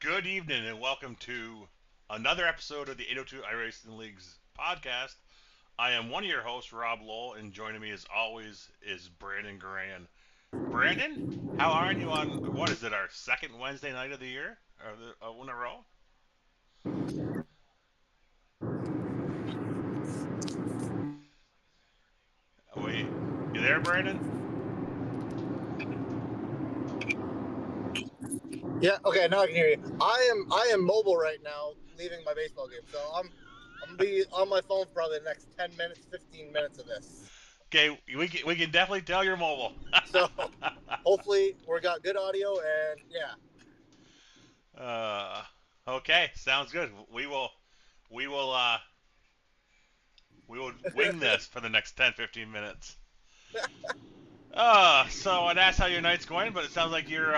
Good evening and welcome to another episode of the 802 Iracing League's podcast. I am one of your hosts, Rob Lowell, and joining me as always is Brandon Garrand. Brandon, how are you on, what is it, our second Wednesday night of the year? Or in a row? Wait, you there, Brandon? Yeah. Okay. Now I can hear you. I am mobile right now, leaving my baseball game. So I'm gonna be on my phone for probably the next 10 minutes, 15 minutes of this. Okay, we can definitely tell you're mobile. So hopefully we got good audio and yeah. uh, okay, sounds good. We will we will wing this for the next 10, 15 minutes. So that's how your night's going, but it sounds like you're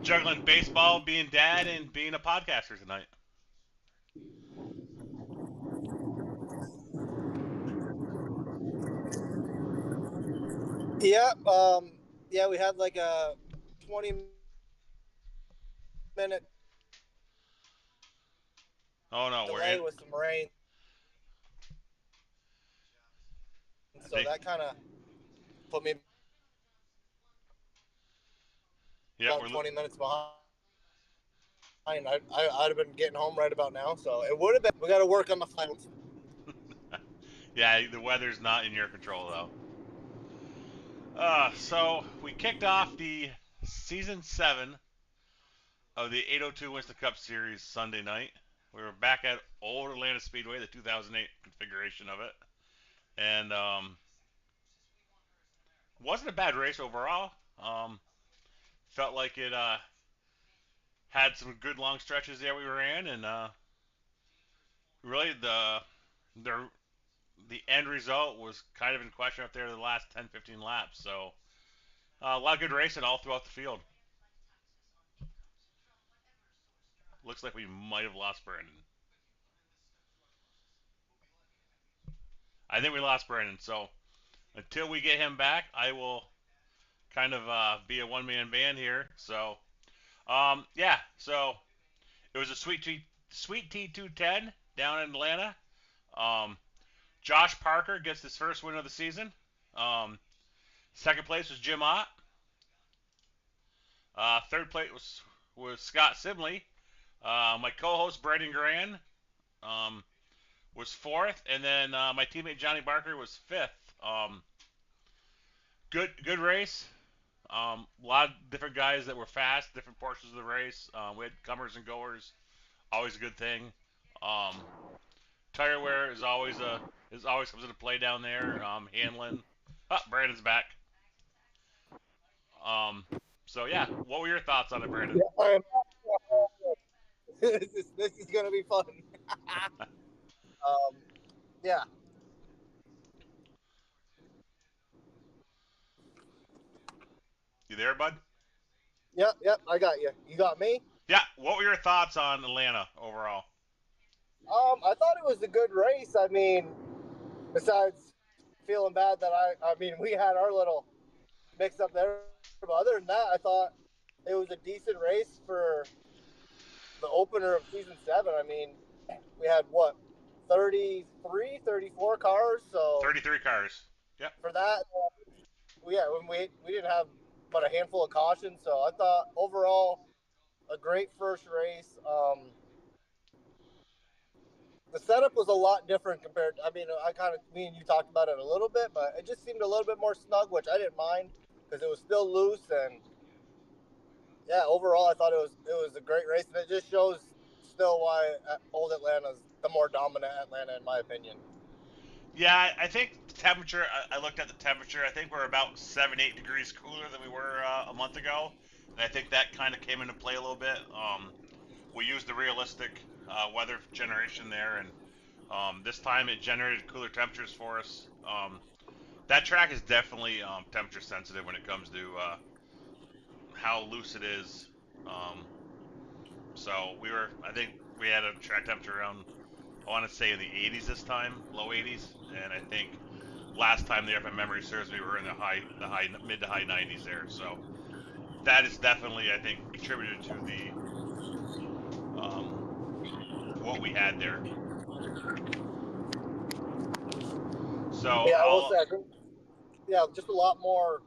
juggling baseball, being dad, and being a podcaster tonight. Yeah. Yeah. We had like a 20-minute Oh no, we're delay in. with some rain, I so think. that kind of put me Yeah, about 20 minutes behind. I'd have been getting home right about now, so it would have been. We got to work on the finals. Yeah, the weather's not in your control though. So we kicked off the season 7 of the 802 Winston Cup Series Sunday night. We were back at Old Atlanta Speedway, the 2008 configuration of it, and wasn't a bad race overall. Felt like it had some good long stretches there we ran, and really the the end result was kind of in question up there the last 10, 15 laps. So a lot of good racing all throughout the field. Looks like we might have lost Brandon. I think we lost Brandon. So until we get him back, I will kind of be a one-man band here. So yeah, so it was a sweet T210 down in Atlanta. Um, Josh Parker gets his first win of the season. Second place was Jim Ott. Third place was Scott Sibley. My co-host Brandon Garrand was fourth, and then my teammate Johnny Barker was fifth. Good race. A lot of different guys that were fast, different portions of the race. We had comers and goers, always a good thing. Um, Tire wear is always comes into play down there. Handling. Oh, Brandon's back. Um, so yeah, what were your thoughts on it, Brandon? Yeah, this is gonna be fun. Yeah. You there, bud? Yep. I got you. You got me. Yeah. What were your thoughts on Atlanta overall? I thought it was a good race. I mean, besides feeling bad that I mean, we had our little mix up there. But other than that, I thought it was a decent race for the opener of season 7. I mean, we had what, 33, 34 cars. So 33 cars. Yep. for that, when we didn't have but a handful of cautions. So I thought overall a great first race. The setup was a lot different compared to, I mean, me and you talked about it a little bit, but it just seemed a little bit more snug, which I didn't mind because it was still loose. And yeah, overall, I thought it was a great race. And it just shows still why Old Atlanta's the more dominant Atlanta, in my opinion. Yeah, I think the temperature, I looked at the temperature, I think we're about 7, 8 degrees cooler than we were a month ago. And I think that kind of came into play a little bit. We used the realistic weather generation there, and this time it generated cooler temperatures for us. That track is definitely temperature sensitive when it comes to how loose it is. So I think we had a track temperature around, I want to say in the 80s this time, low 80s, and I think last time there, if my memory serves me, we were in the mid to high 90s there. So that is definitely, I think, contributed to the what we had there. So Yeah, I will say, I think, yeah, just a lot more.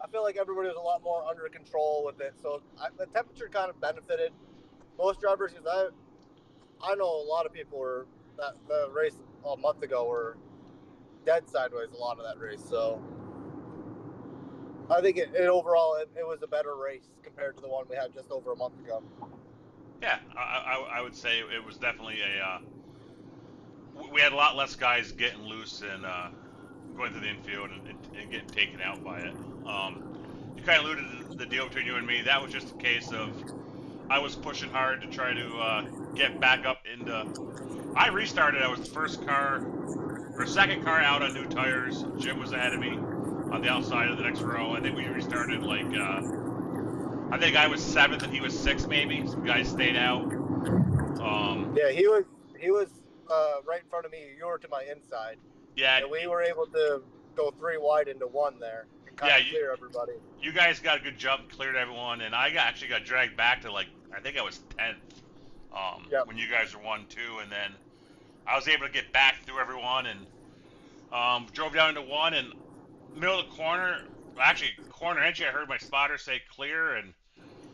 I feel like everybody was a lot more under control with it. So the temperature kind of benefited most drivers because I know a lot of people were that the race a month ago were dead sideways a lot of that race. So I think it overall it was a better race compared to the one we had just over a month ago. yeah, I would say it was definitely we had a lot less guys getting loose and going through the infield and getting taken out by it. You kind of alluded to the deal between you and me. That was just a case of I was pushing hard to try to get back up into. I restarted. I was the first car or second car out on new tires. Jim was ahead of me on the outside of the next row. I think we restarted like I think I was seventh and he was sixth maybe. Some guys stayed out. Yeah, he was right in front of me. You were to my inside. Yeah, and we were able to go 3 wide into 1 there and kind of clear everybody. You guys got a good jump, cleared everyone, and I actually got dragged back to like I think I was 10th when you guys were 1-2, and then I was able to get back through everyone and drove down into 1 and middle of the corner. Actually, corner entry, I heard my spotter say clear, and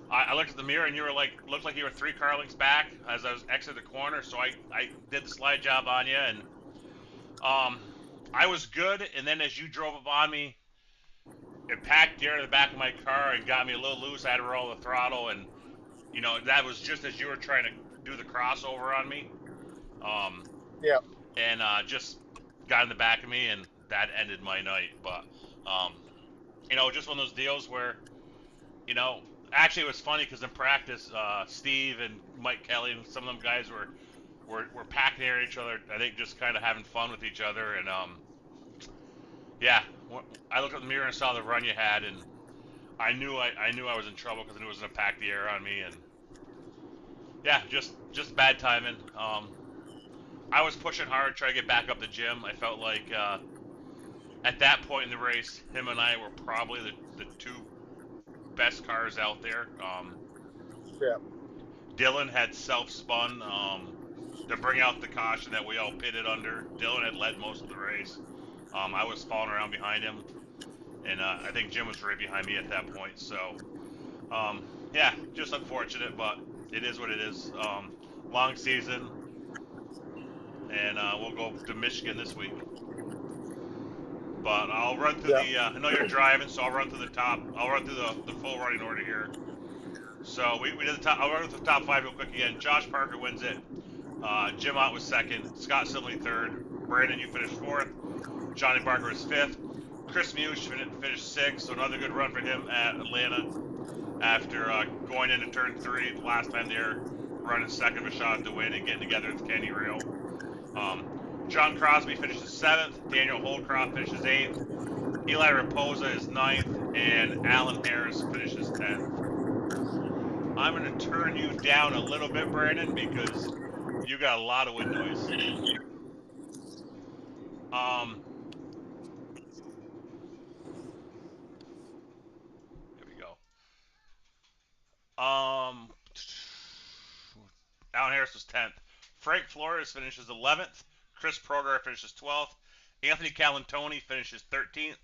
I looked at the mirror and you were like looked like you were 3 car lengths back as I was exiting the corner. So I did the slide job on you and I was good, and then as you drove up on me, it packed the air in the back of my car and got me a little loose. I had to roll the throttle, and that was just as you were trying to do the crossover on me. Yeah. And just got in the back of me, and that ended my night. But just one of those deals where, actually it was funny because in practice, Steve and Mike Kelly and some of them guys were packing air at each other. I think just kind of having fun with each other, and yeah, I looked at the mirror and saw the run you had, and I knew I was in trouble because I knew it was gonna pack the air on me, and yeah, just bad timing. I was pushing hard, trying to get back up the gym. I felt like at that point in the race, him and I were probably the 2 best cars out there. Yeah. Dylan had self-spun to bring out the caution that we all pitted under. Dylan had led most of the race. I was falling around behind him, and I think Jim was right behind me at that point. So, yeah, just unfortunate, but it is what it is. Long season, and we'll go to Michigan this week. But I'll run through I know you're driving, so I'll run through the top. I'll run through the full running order here. So we did the top. I'll run through the top 5 real quick again. Josh Parker wins it. Jim Ott was 2nd. Scott Sibley 3rd. Brandon, you finished 4th. Johnny Barker was 5th. Chris Muse finished 6th, so another good run for him at Atlanta after going into turn 3 the last time they were running 2nd with a shot to win and getting together at the Candy Rail. John Crosby finishes 7th. Daniel Holdcroft finishes 8th. Eli Raposa is 9th, and Alan Harris finishes 10th. I'm going to turn you down a little bit, Brandon, because you got a lot of wind noise. Here we go. Alan Harris was 10th. Frank Flores finishes 11th. Chris Proger finishes 12th. Anthony Calantoni finishes 13th.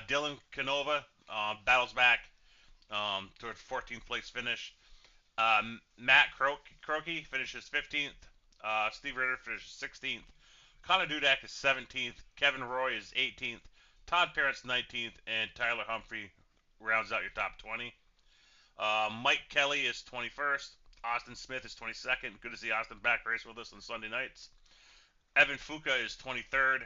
Dylan Canova battles back to a 14th place finish. Matt Croakey finishes 15th. Steve Ritter finishes 16th. Connor Dudak is 17th. Kevin Roy is 18th. Todd Parent's 19th. And Tyler Humphrey rounds out your top 20. Mike Kelly is 21st. Austin Smith is 22nd. Good to see Austin back racing with us on Sunday nights. Evan Fuca is 23rd.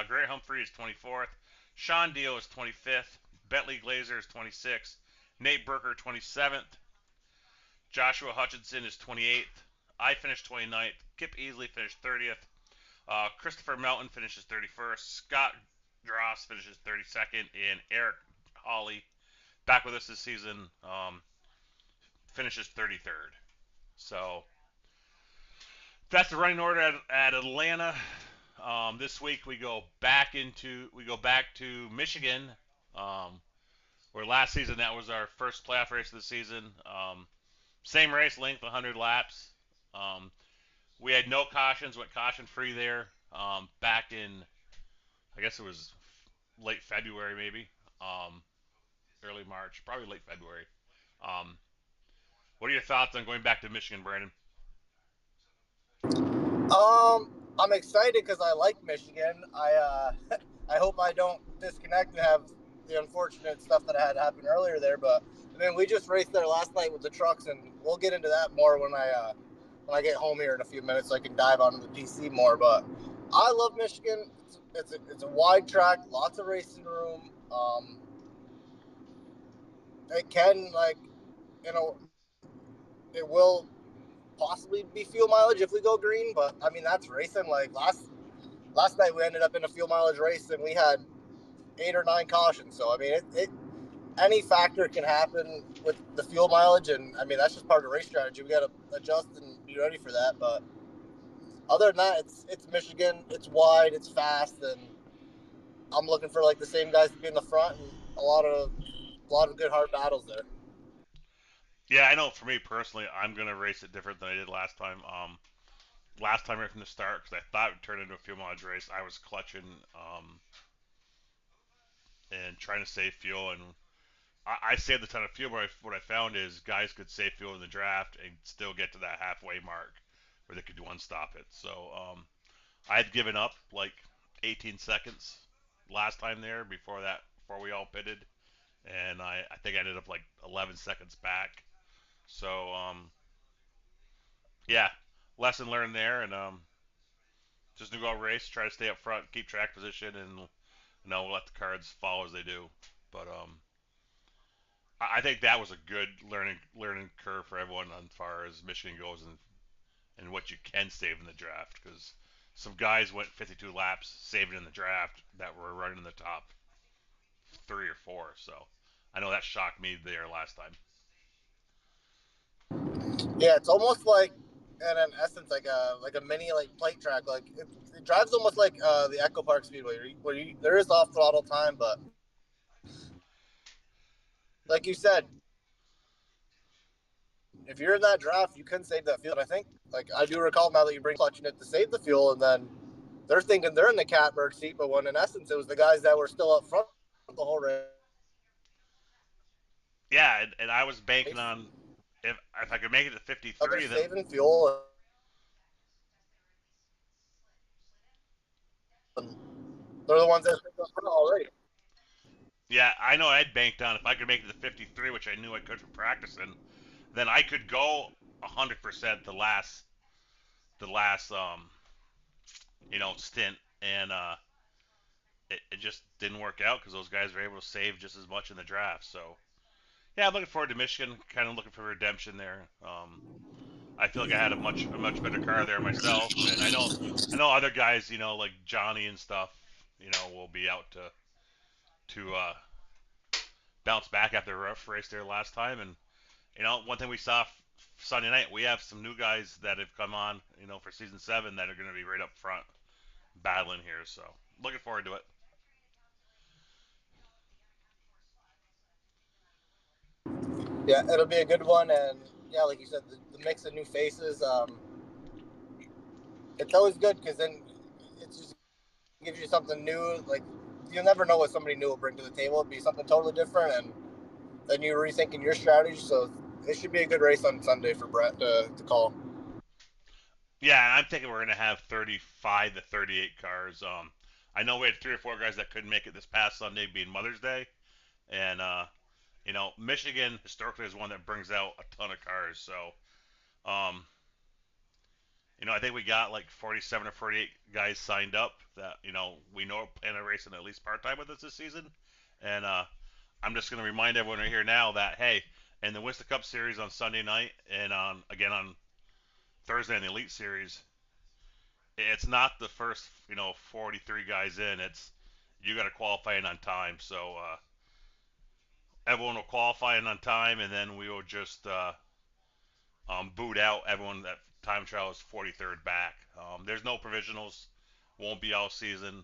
Grant Humphrey is 24th. Sean Dio is 25th. Bentley Glazer is 26th. Nate Berker 27th. Joshua Hutchinson is 28th. I finished 29th. Kip Easley finished 30th. Christopher Melton finishes 31st. Scott Dross finishes 32nd. And Eric Hawley, back with us this season, finishes 33rd. So that's the running order at Atlanta. This week we go back to Michigan, where last season that was our first playoff race of the season. Same race length, 100 laps. Um, we had no cautions, went caution free there back in, I guess it was late February maybe, um, early March, probably late February. Um, what are your thoughts on going back to Michigan, Brandon? I'm excited because I like Michigan. I hope I don't disconnect and have the unfortunate stuff that had happened earlier there. But I mean, we just raced there last night with the trucks, and we'll get into that more when I get home here in a few minutes, so I can dive onto the PC more. But I love Michigan. It's a wide track, lots of racing room. It can you know it will possibly be fuel mileage if we go green, but I mean that's racing. Like last night we ended up in a fuel mileage race and we had 8 or 9 cautions. So I mean it any factor can happen with the fuel mileage, and I mean that's just part of the race strategy. We got to adjust and be ready for that. But other than that, it's Michigan. It's wide. It's fast, and I'm looking for like the same guys to be in the front and a lot of good hard battles there. Yeah, I know. For me personally, I'm gonna race it different than I did last time. Last time right from the start, because I thought it would turn into a fuel mileage race, I was clutching and trying to save fuel, and I saved a ton of fuel. But what I found is guys could save fuel in the draft and still get to that halfway mark where they could one stop it. So I had given up like 18 seconds last time there before we all pitted, and I think I ended up like 11 seconds back. So yeah, lesson learned there, and just to go out race, try to stay up front, keep track position, and we'll let the cards fall as they do. But I think that was a good learning curve for everyone as far as Michigan goes, and what you can save in the draft, because some guys went 52 laps saving in the draft that were running in the top 3 or 4. So I know that shocked me there last time. Yeah, it's almost like, and in essence, like a mini like plate track. Like it drives almost like the Echo Park Speedway, where there is off throttle time, but like you said, if you're in that draft, you can save that fuel. And I think, like I do recall now that you bring clutching it to save the fuel, and then they're thinking they're in the catbird seat, but when in essence it was the guys that were still up front the whole race. Yeah, and I was banking on if I could make it to Now they're 53, then saving fuel, and they're the ones that picked up front already. yeah, I know I'd banked on if I could make it to 53, which I knew I could from practicing, then I could go 100% the last stint, and it just didn't work out because those guys were able to save just as much in the draft. So yeah, I'm looking forward to Michigan. Kind of looking for redemption there. I feel like I had a much better car there myself, and I know other guys, like Johnny and stuff, will be out to bounce back after a rough race there last time. And one thing we saw Sunday night, we have some new guys that have come on, for season 7 that are going to be right up front battling here. So looking forward to it. Yeah, it'll be a good one, and yeah, like you said, the mix of new faces. It's always good because then it just gives you something new. Like you'll never know what somebody new will bring to the table. It'll be something totally different, and then you're rethinking your strategy. So it should be a good race on Sunday for Brett to call. Yeah, and I'm thinking we're going to have 35 to 38 cars. I know we had 3 or 4 guys that couldn't make it this past Sunday, being Mother's Day, and Michigan historically is one that brings out a ton of cars. So um, I think we got like 47 or 48 guys signed up that we know plan on racing at least part time with us this season, and I'm just going to remind everyone right here now that hey, in the Winston Cup Series on Sunday night and on Thursday in the Elite Series, it's not the first 43 guys in. It's you got to qualify in on time. So everyone will qualify in on time, and then we will just boot out everyone that time trial is 43rd back. There's no provisionals. Won't be all season.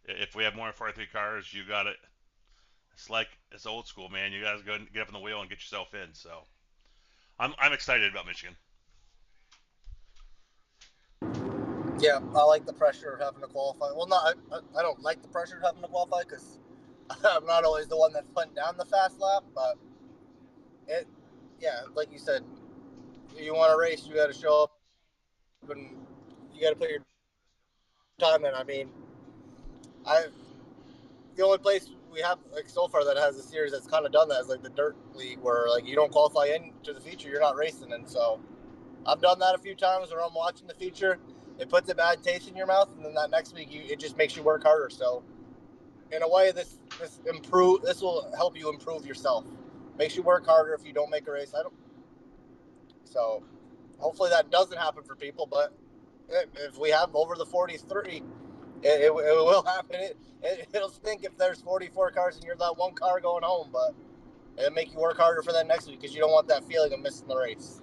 If we have more than 43 cars, you got it. It's old school, man. You guys go and get up on the wheel and get yourself in. So I'm excited about Michigan. Yeah, I like the pressure of having to qualify. Well, I don't like the pressure of having to qualify because I'm not always the one that's putting down the fast lap. But like you said, you want to race, you got to show up and you got to put your time in. I mean, the only place we have like so far that has a series that's kind of done that is like the dirt league, where like you don't qualify into the feature, you're not racing. And so I've done that a few times where I'm watching the feature, it puts a bad taste in your mouth, and then that next week it just makes you work harder. So in a way, this will help you improve yourself. Makes you work harder if you don't make a race. So hopefully that doesn't happen for people, but if we have over the 43, it will happen. It'll stink if there's 44 cars and you're that one car going home, but it'll make you work harder for that next week because you don't want that feeling of missing the race.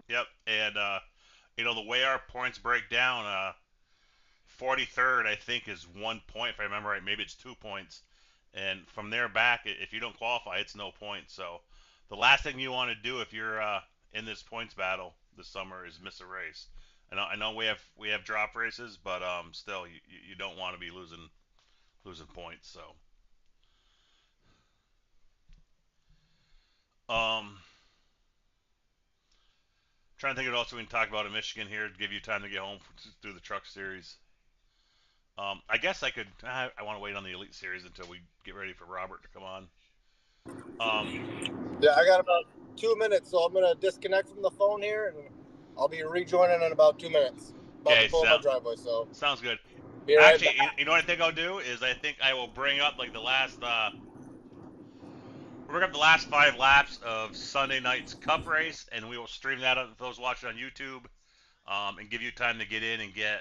Yep, and the way our points break down, 43rd I think is 1 point if I remember right. Maybe it's 2 points, and from there back, if you don't qualify, it's no points. So the last thing you want to do if you're in this points battle this summer is miss a race. I know we have drop races, but still you don't want to be losing points. So trying to think of what else we can talk about in Michigan here to give you time to get home through the truck series. I guess I want to wait on the Elite Series until we get ready for Robert to come on. Yeah, I got about 2 minutes, so I'm going to disconnect from the phone here, and I'll be rejoining in about 2 minutes. About to pull my driveway, so. Sounds good. Actually, you know what I think I'll do is I think I will bring up like the last 5 laps of Sunday night's Cup race, and we will stream that for those watching on YouTube, and give you time to get in and get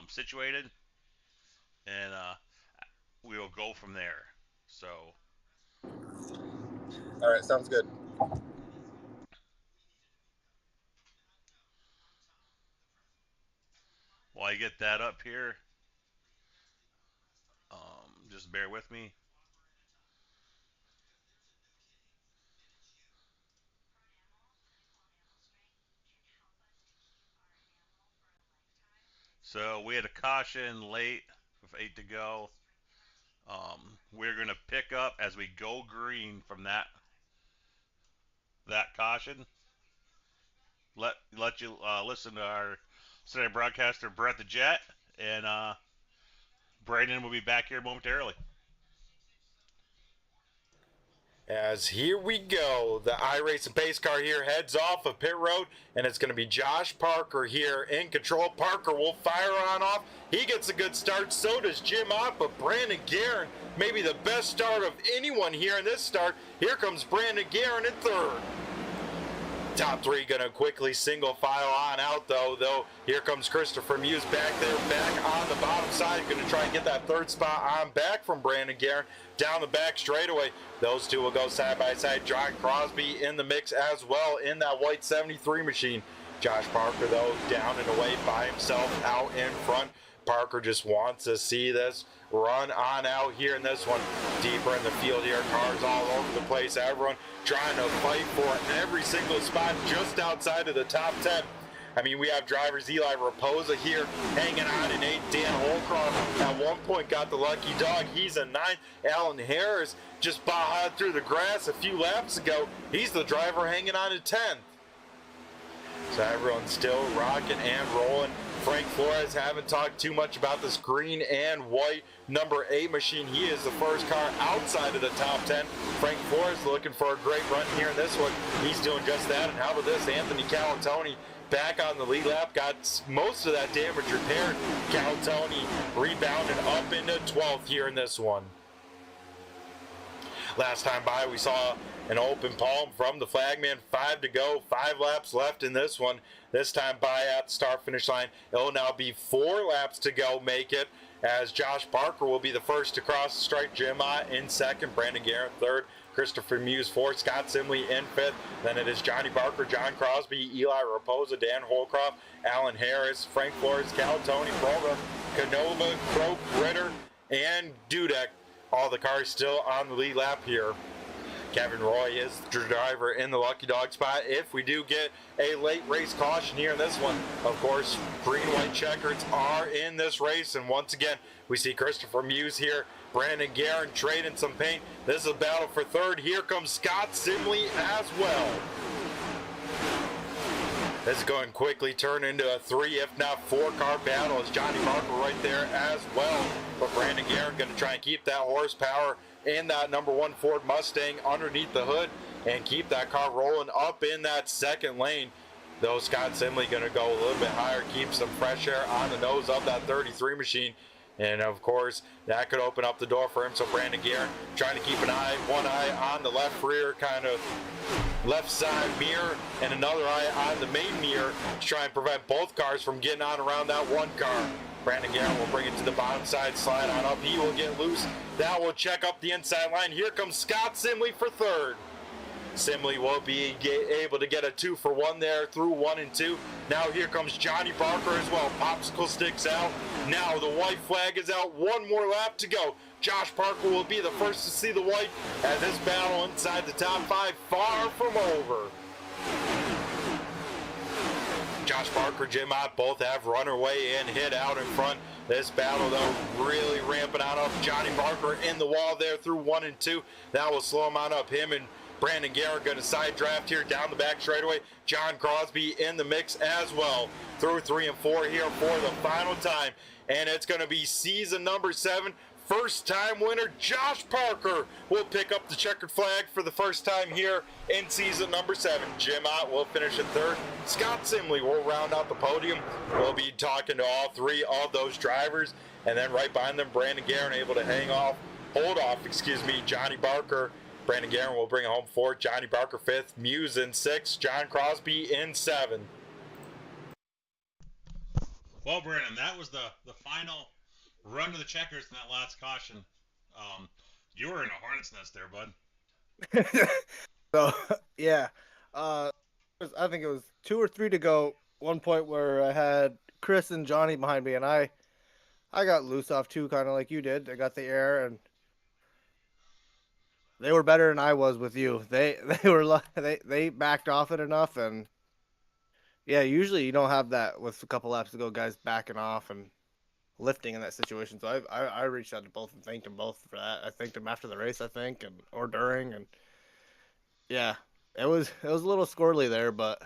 situated, and we will go from there. So. All right, sounds good. While I get that up here, just bear with me. So we had a caution late with 8 to go. We're going to pick up as we go green from that caution. Let you listen to our Saturday broadcaster, Brett the Jet, and Brandon will be back here momentarily. As here we go, the Iracing pace car here heads off of pit road, and it's going to be Josh Parker here in control. Parker will fire on off. He gets a good start. So does Jim Ott, but Brandon Garrand, maybe the best start of anyone here in this start. Here comes Brandon Garrand in third. Top three going to quickly single file on out, though. Here comes Christopher Muse back there, back on the bottom side. Going to try and get that third spot on back from Brandon Garrand down the back straightaway. Those two will go side by side. John Crosby in the mix as well in that white 73 machine. Josh Parker, though, down and away by himself out in front. Parker just wants to see this run on out here in this one. Deeper in the field here, cars all over the place. Everyone trying to fight for every single spot just outside of the top 10. I mean, we have drivers Eli Raposa here hanging on in 8th. Dan Holcroft at one point got the lucky dog. He's a 9th. Alan Harris just bahaed through the grass a few laps ago. He's the driver hanging on in 10th. So everyone's still rocking and rolling. Frank Flores, haven't talked too much about this green and white number 8 machine. He is the first car outside of the top 10. Frank Flores looking for a great run here in this one. He's doing just that. And how about this? Anthony Calatoni back on the lead lap, got most of that damage repaired. Calatoni rebounded up into 12th here in this one. Last time by, we saw an open palm from the flagman. 5 to go, 5 laps left in this one. This time by at the start finish line. It'll now be 4 laps to go make it, as Josh Parker will be the first to cross the strike. Jim Ott in second, Brandon Garrand third, Christopher Muse fourth, Scott Simley in fifth. Then it is Johnny Barker, John Crosby, Eli Raposa, Dan Holcroft, Alan Harris, Frank Flores, Calatoni, Broga, Canova, Croak, Ritter, and Dudek. All the cars still on the lead lap here. Kevin Roy is the driver in the lucky dog spot. If we do get a late race caution here in this one, of course, green-white checkers are in this race. And once again, we see Christopher Muse here, Brandon Garrand trading some paint. This is a battle for third. Here comes Scott Simley as well. This is going quickly turn into a 3, if not 4-car battle, as Johnny Barker right there as well. But Brandon Garrand going to try and keep that horsepower in that number 1 Ford Mustang underneath the hood and keep that car rolling up in that second lane. Though Scott Simley going to go a little bit higher, keep some fresh air on the nose of that 33 machine. And of course, that could open up the door for him. So Brandon Garrand trying to keep one eye on the left rear, kind of left side mirror, and another eye on the main mirror to try and prevent both cars from getting on around that one car. Brandon Garrand will bring it to the bottom side, slide on up. He will get loose. That will check up the inside line. Here comes Scott Simley for third. Simley will be able to get a 2 for 1 there through 1 and 2. Now here comes Johnny Barker as well. Popsicle sticks out. Now the white flag is out. One more lap to go. Josh Parker will be the first to see the white as this battle inside the top 5 far from over. Josh Parker, Jim Ott both have run away and hit out in front. This battle, though, really ramping on up. Johnny Barker in the wall there through 1 and 2. That will slow him on up. Him and Brandon Garrand going to side draft here down the back straightaway. John Crosby in the mix as well. Through 3 and 4 here for the final time. And it's going to be season number 7. First time winner Josh Parker will pick up the checkered flag for the first time here in season number 7. Jim Ott will finish in third. Scott Simley will round out the podium. We'll be talking to all 3 of those drivers. And then right behind them, Brandon Garrand able to hold off, Johnny Barker. Brandon Garrand will bring it home 4th, Johnny Barker 5th, Muse in 6th, John Crosby in 7th. Well, Brandon, that was the final run to the checkers in that last caution. You were in a hornet's nest there, bud. So, yeah. I think it was 2 or 3 to go. One point where I had Chris and Johnny behind me, and I got loose off too, kind of like you did. I got the air, and they were better than I was with you. They backed off it enough, and yeah, usually you don't have that with a couple laps to go, guys backing off and lifting in that situation. So I reached out to both and thanked them both for that. I thanked them after the race, I think, or during, and yeah, it was a little squirrely there, but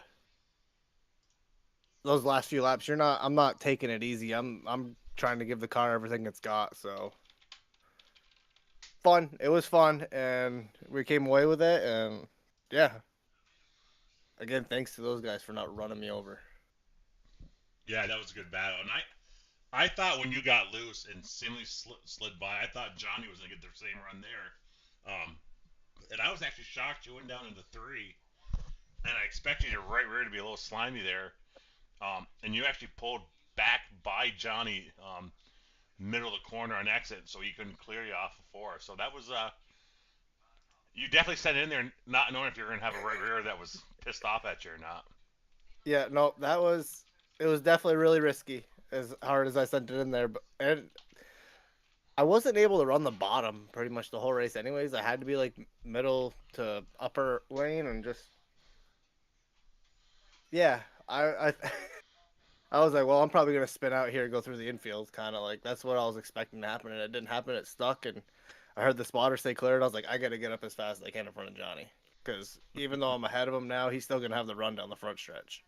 those last few laps, I'm not taking it easy. I'm trying to give the car everything it's got. So fun. It was fun, and we came away with it, and yeah. Again, thanks to those guys for not running me over. Yeah, that was a good battle, and I thought when you got loose and Simley slid by, I thought Johnny was gonna get the same run there. And I was actually shocked you went down into 3, and I expected your right rear to be a little slimy there. And you actually pulled back by Johnny, middle of the corner on exit, so he couldn't clear you off of 4. So that was you definitely sat in there not knowing if you were gonna have a right rear that was pissed off at you or not. Yeah, no, it was definitely really risky, as hard as I sent it in there, and I wasn't able to run the bottom pretty much the whole race anyways. I had to be like middle to upper lane, and just yeah, I was like, well, I'm probably gonna spin out here and go through the infield, kind of like that's what I was expecting to happen, and it didn't happen. It stuck, and I heard the spotter say cleared. I was like, I gotta get up as fast as I can in front of Johnny, because even though I'm ahead of him now, he's still gonna have the run down the front stretch.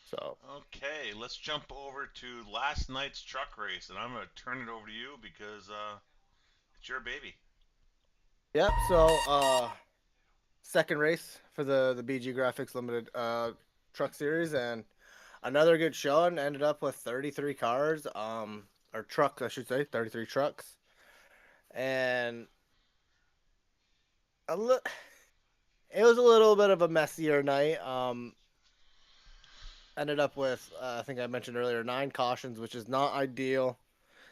So okay, let's jump over to last night's truck race, and I'm gonna turn it over to you because it's your baby. yep. So second race for the BG Graphix Limited Truck Series, and another good showing. Ended up with 33 cars, or trucks, I should say, 33 trucks, and it was a little bit of a messier night. Ended up with, I think I mentioned earlier, 9 cautions, which is not ideal,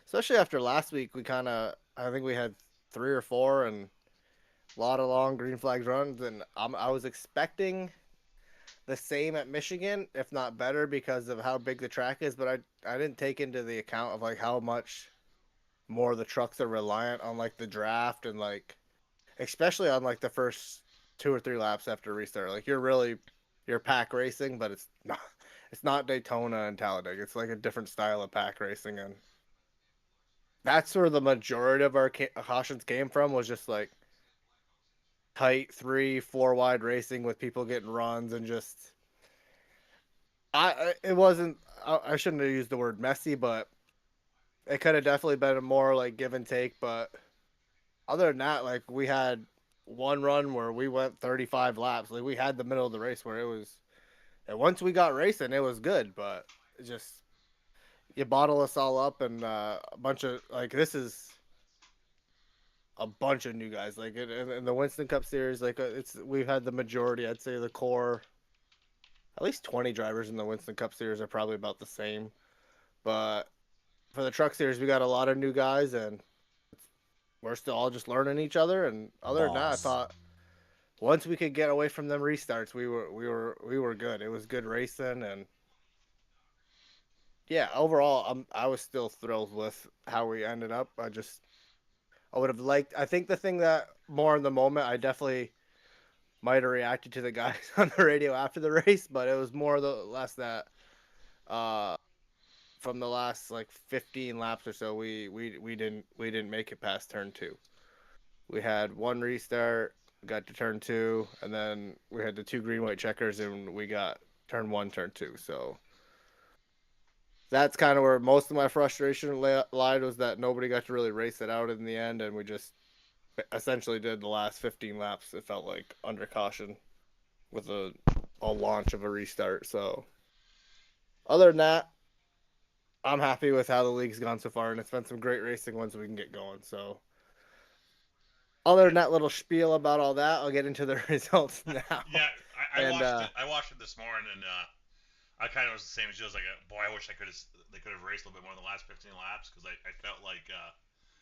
especially after last week. I think we had 3 or 4 and a lot of long green flags runs, and I was expecting the same at Michigan, if not better, because of how big the track is, but I didn't take into the account of like how much more the trucks are reliant on like the draft and like especially on like the first 2 or 3 laps after restart. Like you're pack racing, but it's not Daytona and Talladega. It's like a different style of pack racing, and that's where the majority of our cautions came from. Was just like tight 3-4 wide racing with people getting runs and just it wasn't. I shouldn't have used the word messy, but it could have definitely been a more like give and take. But other than that, like we had one run where we went 35 laps. Like we had the middle of the race where it was, and once we got racing, it was good. But it just you bottle us all up and a bunch of like this is a bunch of new guys. Like in the Winston Cup Series, like we've had the majority. I'd say the core, at least 20 drivers in the Winston Cup Series are probably about the same. But for the Truck Series, we got a lot of new guys, and we're still all just learning each other. And other than that, I thought once we could get away from them restarts, we were good. It was good racing, and yeah, overall, I was still thrilled with how we ended up. I would have liked. I think the thing that more in the moment, I definitely might have reacted to the guys on the radio after the race, but it was more the less that from the last like 15 laps or so, we didn't make it past turn 2. We had one restart, got to turn 2, and then we had the 2 green white checkers, and we got turn 1, turn 2. So that's kind of where most of my frustration lied, was that nobody got to really race it out in the end, and we just essentially did the last 15 laps. It felt like under caution with a launch of a restart. So other than that, I'm happy with how the league's gone so far, and it's been some great racing once we can get going. So other than that little spiel about all that, I'll get into the results now. Yeah, I watched it this morning, and I kind of was the same as you. I was like, boy, I wish they could have raced a little bit more in the last 15 laps, because I felt like,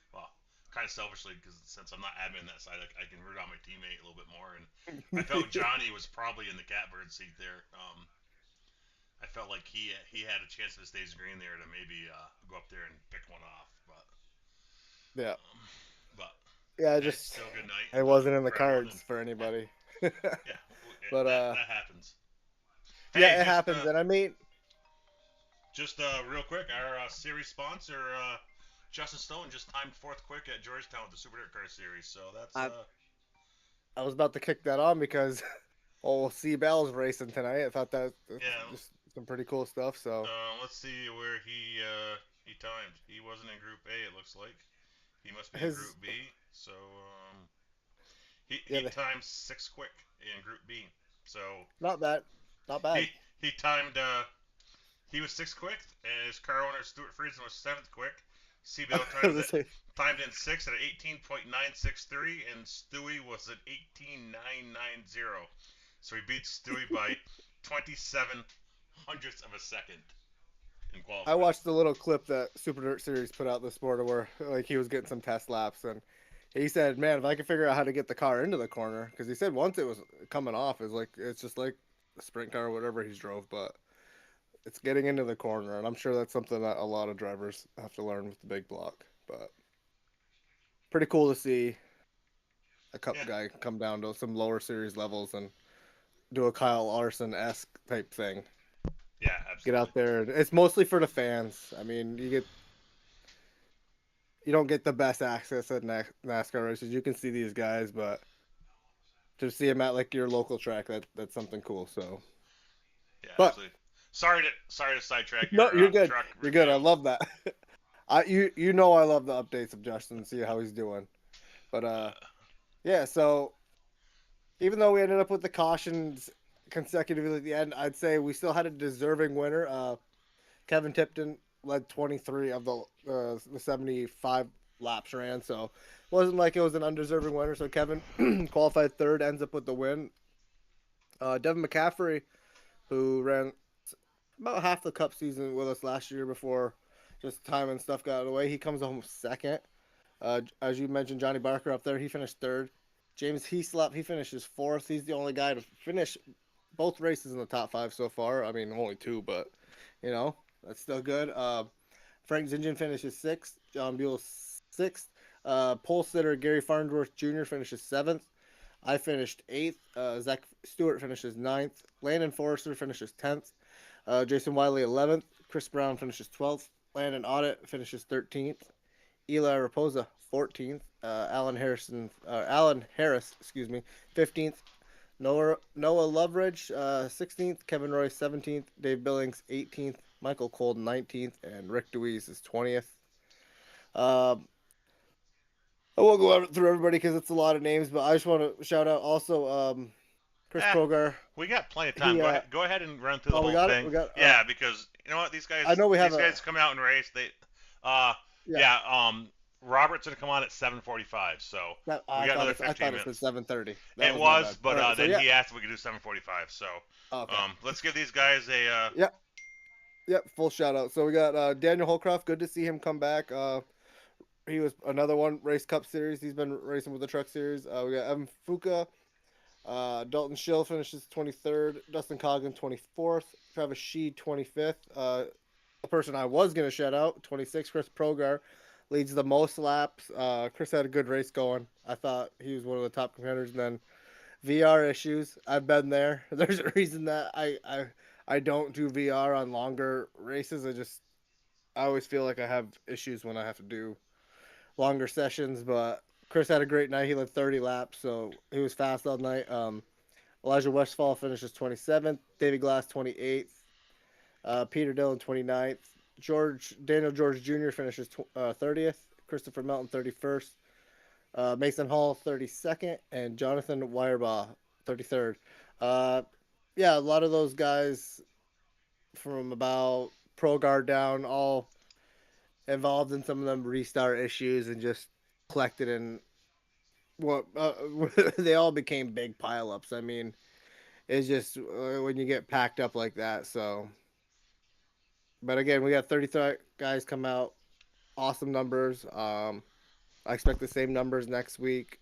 well, kind of selfishly, because since I'm not admin that side, I can root on my teammate a little bit more, and I felt Johnny was probably in the catbird seat there. I felt like he had a chance to stays green there to maybe go up there and pick one off, but yeah, but yeah, just still a good night. It wasn't in the cards for anybody. Yeah, but that happens. Hey, yeah, it happens, and I mean, just real quick, our series sponsor, Justin Stone, just timed 4th quick at Georgetown with the Super Dirt Car Series. So that's. I was about to kick that on because C. Bell's racing tonight. I thought that's just some pretty cool stuff. So let's see where he timed. He wasn't in Group A. It looks like he must be in Group B. So he timed 6th quick in Group B. So not bad. He timed. He was 6th quick, and his car owner Stuart Friesen was 7th quick. C-Bell timed in 6th at 18.963, and Stewie was at 18.990. So he beat Stewie by 27 hundredths of a second in qualifying. I watched the little clip that Super Dirt Series put out this morning where like he was getting some test laps, and he said, "Man, if I could figure out how to get the car into the corner," because he said once it was coming off, it's just like a sprint car or whatever he's drove, but it's getting into the corner, and I'm sure that's something that a lot of drivers have to learn with the big block. But pretty cool to see a cup guy come down to some lower series levels and do a Kyle Larson-esque type thing. Yeah, absolutely. Get out there. It's mostly for the fans. I mean, you don't get the best access at NASCAR races. You can see these guys, but to see them at like your local track, that's something cool. So, yeah, absolutely. Sorry to sidetrack. No, you're good. You're good. I love that. You know I love the updates of Justin and see how he's doing. But yeah. So even though we ended up with the cautions consecutively at the end, I'd say we still had a deserving winner. Kevin Tipton led 23 of the 75 laps ran, so it wasn't like it was an undeserving winner. So Kevin qualified 3rd, ends up with the win. Devin McCaffrey, who ran about half the Cup season with us last year before just time and stuff got out of the way, he comes home 2nd. As you mentioned, Johnny Barker up there, he finished 3rd. James Heaslop, he finishes 4th. He's the only guy to finish both races in the top 5 so far. I mean, only 2, but, that's still good. Frank Zingen finishes 6th. John Buell 6th. Pole sitter Gary Farnsworth Jr. finishes 7th. I finished 8th. Zach Stewart finishes 9th. Landon Forrester finishes 10th. Jason Wiley 11th. Chris Brown finishes 12th. Landon Audit finishes 13th. Eli Raposa 14th. Alan Harris, 15th. Noah Loveridge 16th. Kevin Roy 17th. Dave Billings 18th. Michael Cole 19th, and Rick Deweese is 20th. I won't go through everybody because it's a lot of names, but I just want to shout out also Chris Progar. We got plenty of time. Go ahead and run through the whole got thing. It? We got yeah, because you know what, these guys. I know we have these guys come out and race. They, Robert's gonna come on at 7:45, so we got another 15 minutes. I thought it was 7:30. It was, but then he asked if we could do 7:45. So let's give these guys a. Yep, full shout out. So we got Daniel Holcroft. Good to see him come back. He was another one race Cup series. He's been racing with the Truck Series. We got Evan Fuka. Dalton Schill finishes 23rd. Dustin Coggin 24th. Travis Shee 25th. A person I was gonna shout out 26th. Chris Progar leads the most laps. Chris had a good race going. I thought he was one of the top contenders. And then VR issues. I've been there. There's a reason that I don't do VR on longer races. I always feel like I have issues when I have to do longer sessions, but Chris had a great night. He led 30 laps, so he was fast all night. Elijah Westfall finishes 27th. David Glass 28th. Peter Dillon 29th. Daniel George Jr. finishes 30th. Christopher Melton 31st. Mason Hall 32nd, and Jonathan Weyerbaugh 33rd. A lot of those guys from about Pro Guard down all involved in some of them restart issues and just collected in what they all became big pileups. I mean, it's just when you get packed up like that. So, but again, we got 33 guys come out. Awesome numbers. I expect the same numbers next week.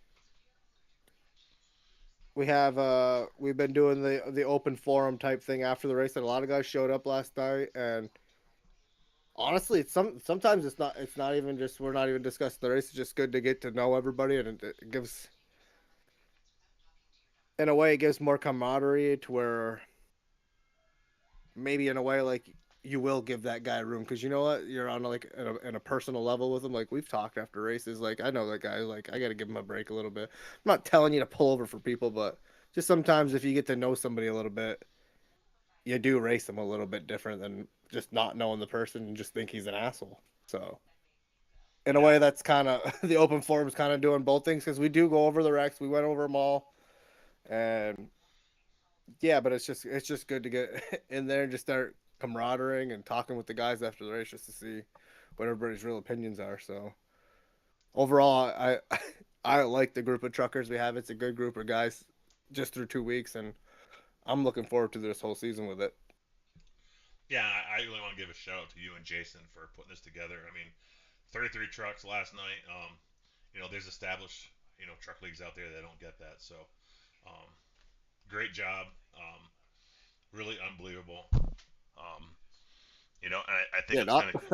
We've been doing the open forum type thing after the race, and a lot of guys showed up last night. And honestly, sometimes it's not even just, we're not even discussing the race. It's just good to get to know everybody, and it gives, in a way, it gives more camaraderie to where maybe in a way like you will give that guy room, because you know what, you're on like in a personal level with him. Like, we've talked after races, like I know that guy, like I got to give him a break a little bit. I'm not telling you to pull over for people, but just sometimes if you get to know somebody a little bit, you do race them a little bit different than just not knowing the person and just think he's an asshole. So in a way, that's kind of the open forum is kind of doing both things, because we do go over the wrecks. We went over them all, and yeah, but it's just good to get in there and just start camaraderie and talking with the guys after the race, just to see what everybody's real opinions are. So overall, I like the group of truckers we have. It's a good group of guys just through 2 weeks, and I'm looking forward to this whole season with it. Yeah, I really want to give a shout out to you and Jason for putting this together. I mean, 33 trucks last night. There's established, truck leagues out there that don't get that. So, great job. Really unbelievable. And I think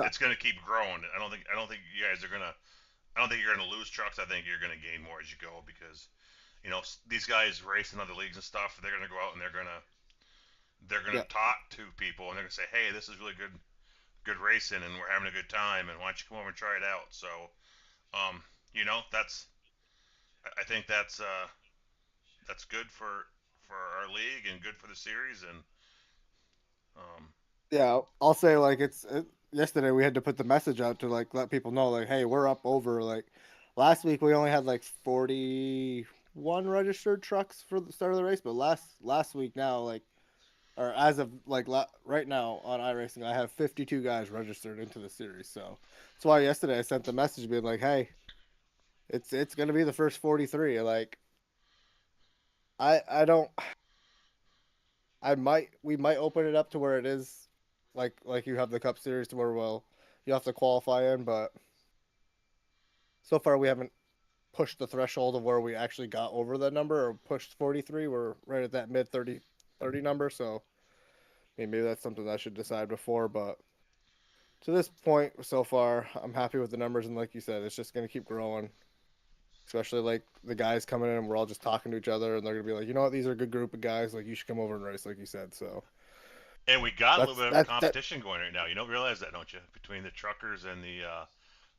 it's gonna keep growing. I don't think you guys are gonna. I don't think you're gonna lose trucks. I think you're gonna gain more as you go, because these guys race in other leagues and stuff. They're gonna go out and they're gonna talk to people, and they're gonna say, hey, this is really good racing, and we're having a good time, and why don't you come over and try it out? So I think that's good for our league and good for the series. And yeah, I'll say, like, yesterday we had to put the message out to like let people know, like, hey, we're up over, like, last week we only had like 41 registered trucks for the start of the race, but last week now, like, or as of like right now on iRacing, I have 52 guys registered into the series. So that's why yesterday I sent the message being like, hey, it's gonna be the first 43. Like, we might open it up to where it is like you have the Cup Series, to where you have to qualify in, but so far we haven't pushed the threshold of where we actually got over that number or pushed 43. We're right at that mid 30 number, so maybe that's something I should decide before. But to this point so far, I'm happy with the numbers, and like you said, it's just going to keep growing. Especially like the guys coming in, and we're all just talking to each other, and they're gonna be like, you know what, these are a good group of guys. Like, you should come over and race, like you said. So And we got a little that's bit of a that. competition going right now. You don't realize that, don't you? Between the truckers and the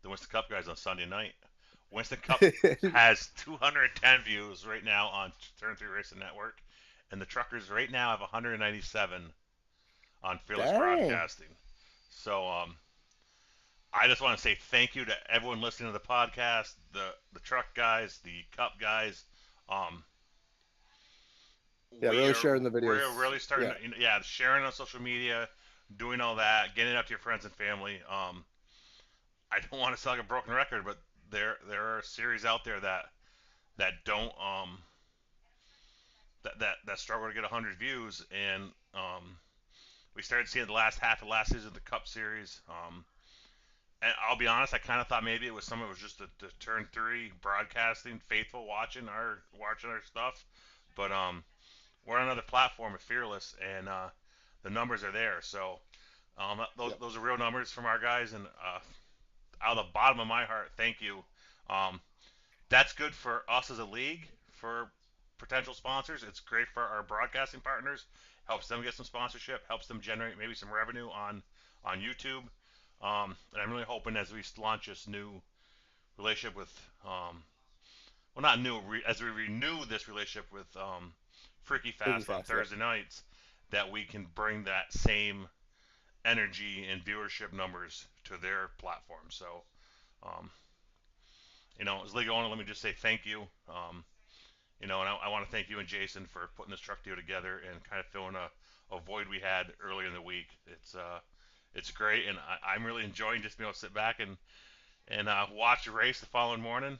Winston Cup guys on Sunday night. Winston Cup has 210 views right now on Turn 3 Racing Network, and the truckers right now have 197 on Fearless Dang. Broadcasting. So I just want to say thank you to everyone listening to the podcast, the truck guys, the cup guys. Um, Yeah, really sharing the videos. we're really starting Yeah, to, yeah, sharing on social media, doing all that, getting it up to your friends and family. I don't want to sound like a broken record, but there are series out there that don't that struggle to get 100 views, and we started seeing the last half of last season of the Cup Series. And I'll be honest, I kind of thought maybe it was some of it was just the Turn 3 broadcasting faithful watching our stuff, but we're on another platform with Fearless, and the numbers are there. So yep. those are real numbers from our guys, and out of the bottom of my heart, thank you. Um, that's good for us as a league for potential sponsors. It's great for our broadcasting partners. Helps them get some sponsorship. Helps them generate maybe some revenue on YouTube. And I'm really hoping as we launch this new relationship with, well, not new, as we renew this relationship with Freaky Freaky Fast on Fast. Yep. Thursday nights, that we can bring that same energy and viewership numbers to their platform. So, um, as league owner, let me just say thank you. And I want to thank you and Jason for putting this truck deal together and kind of filling a void we had earlier in the week. It's great, and I'm really enjoying just being able to sit back and watch the race the following morning.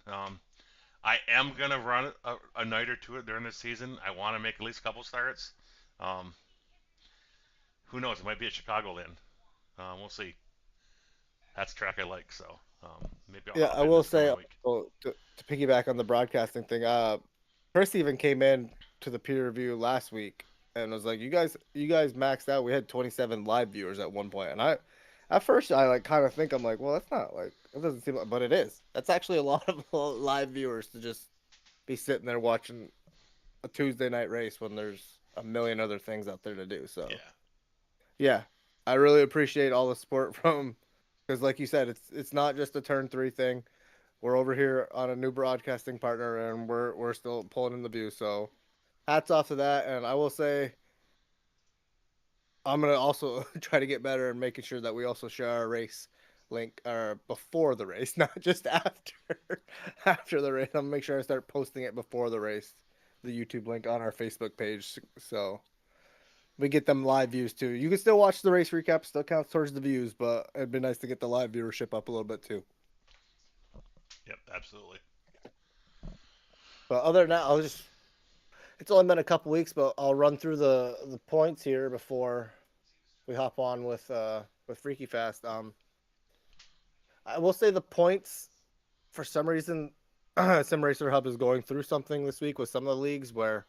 I am gonna run a night or two during this season. I want to make at least a couple starts. Um, who knows? It might be at Chicagoland. We'll see. That's a track I like, so maybe I'll Yeah, hop I in will this say coming week. also, to piggyback on the broadcasting thing. Chris even came in to the peer review last week and was like, you guys maxed out. We had 27 live viewers at one point, and at first I like kind of think I'm like, well, that's not like it doesn't seem like, but it is. That's actually a lot of live viewers to just be sitting there watching a Tuesday night race when there's a million other things out there to do. So Yeah. yeah, I really appreciate all the support from because, like you said, it's not just a turn three thing. We're over here on a new broadcasting partner, and we're still pulling in the view. So hats off to that. And I will say, I'm gonna also try to get better and making sure that we also share our race link before the race, not just after after the race. I'm gonna make sure I start posting it before the race, the YouTube link on our Facebook page, so we get them live views too. You can still watch the race recap, still counts towards the views, but it'd be nice to get the live viewership up a little bit too. Yep. Absolutely. But other than that, I'll just it's only been a couple weeks, but I'll run through the points here before we hop on with Freaky Fast. I will say the points for some reason, Sim Racer Hub is going through something this week with some of the leagues where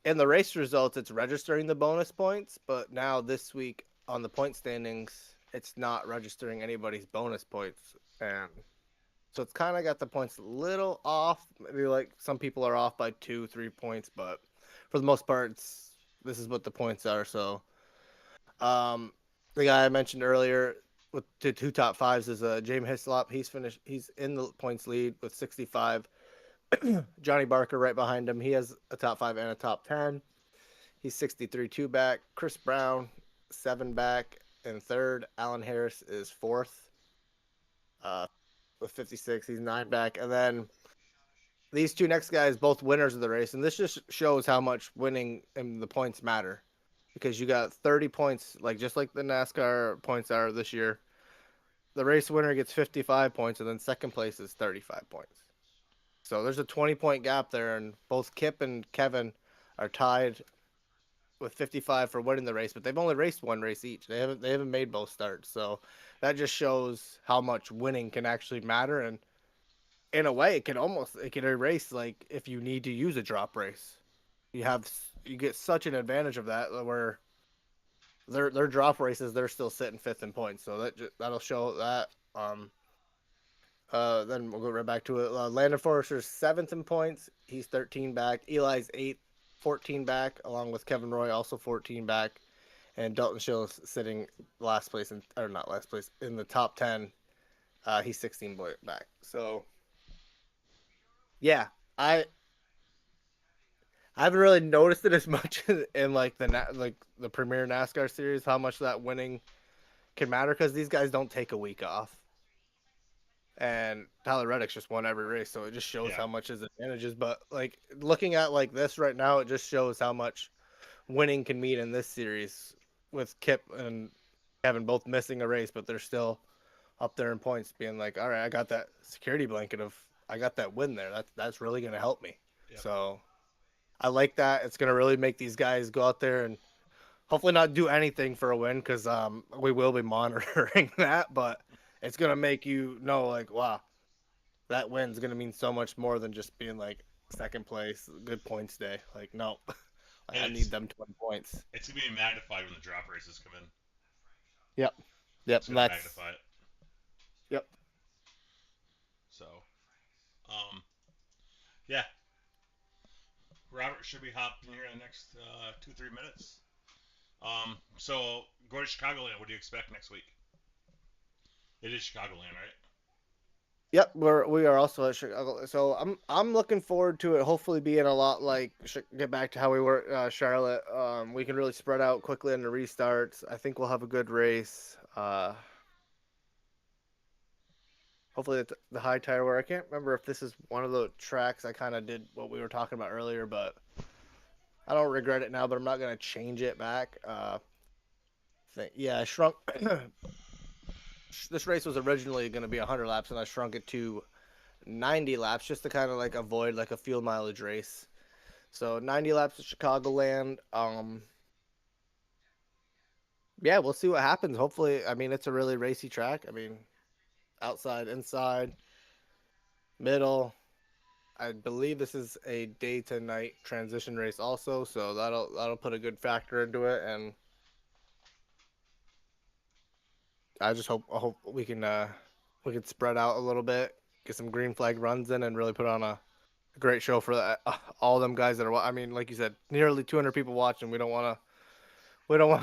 in the race results it's registering the bonus points, but now this week on the point standings it's not registering anybody's bonus points, and so it's kind of got the points a little off. Maybe like some people are off by 2-3 points, but for the most part, this is what the points are. So, the guy I mentioned earlier with the two top fives is James Hislop. He's in the points lead with 65. Johnny Barker right behind him. He has a top five and a top 10. He's 63 two back. Chris Brown 7 back in third. Alan Harris is fourth. With 56, he's 9 back, and then these two next guys both winners of the race, and this just shows how much winning and the points matter, because you got 30 points, like just like the NASCAR points are this year. The race winner gets 55 points, and then second place is 35 points. So there's a 20-point gap there, and both Kip and Kevin are tied with 55 for winning the race, but they've only raced one race each. They haven't made both starts, so that just shows how much winning can actually matter. And in a way, it can erase like if you need to use a drop race, you get such an advantage of that where their drop races, they're still sitting 5th in points. So that'll show that. Then we'll go right back to it. Landon Forrester's 7th in points. He's 13 back. Eli's 8th, 14 back, along with Kevin Roy, also 14 back. And Dalton Schill is sitting last place, or not last place, in the top 10. He's 16 back. So, yeah, I haven't really noticed it as much in like the Premier NASCAR series, how much that winning can matter, because these guys don't take a week off. And Tyler Reddick's just won every race, so it just shows how much his advantages. But like looking at like this right now, it just shows how much winning can mean in this series, with Kip and Kevin both missing a race, but they're still up there in points, being like, all right, I got that security blanket I got that win there. That's really gonna help me. Yep. So I like that. It's gonna really make these guys go out there and hopefully not do anything for a win, because we will be monitoring that, but it's going to make you know, like, wow, that win's going to mean so much more than just being like 2nd place, good points day. Like, no, I need them 20 points. It's going to be magnified when the drop races come in. Yep. It's going to magnify it. Yep. So, yeah. Robert should be hopping here in the next 2-3 minutes. So go to Chicagoland. What do you expect next week? It is Chicagoland, right? Yep, we are also at Chicago. So I'm looking forward to it. Hopefully, being a lot like get back to how we were Charlotte. We can really spread out quickly in the restarts. I think we'll have a good race. Hopefully, the high tire wear. I can't remember if this is one of the tracks I kind of did what we were talking about earlier, but I don't regret it now. But I'm not gonna change it back. I shrunk. This race was originally going to be 100 laps, and I shrunk it to 90 laps just to kind of like avoid like a fuel mileage race. So 90 laps at Chicagoland. Yeah, we'll see what happens. Hopefully, I mean, it's a really racy track. I mean, outside, inside, middle. I believe this is a day to night transition race also, so that'll put a good factor into it, and I hope we can spread out a little bit, get some green flag runs in, and really put on a great show for all them guys that are. I mean, like you said, nearly 200 people watching. We don't want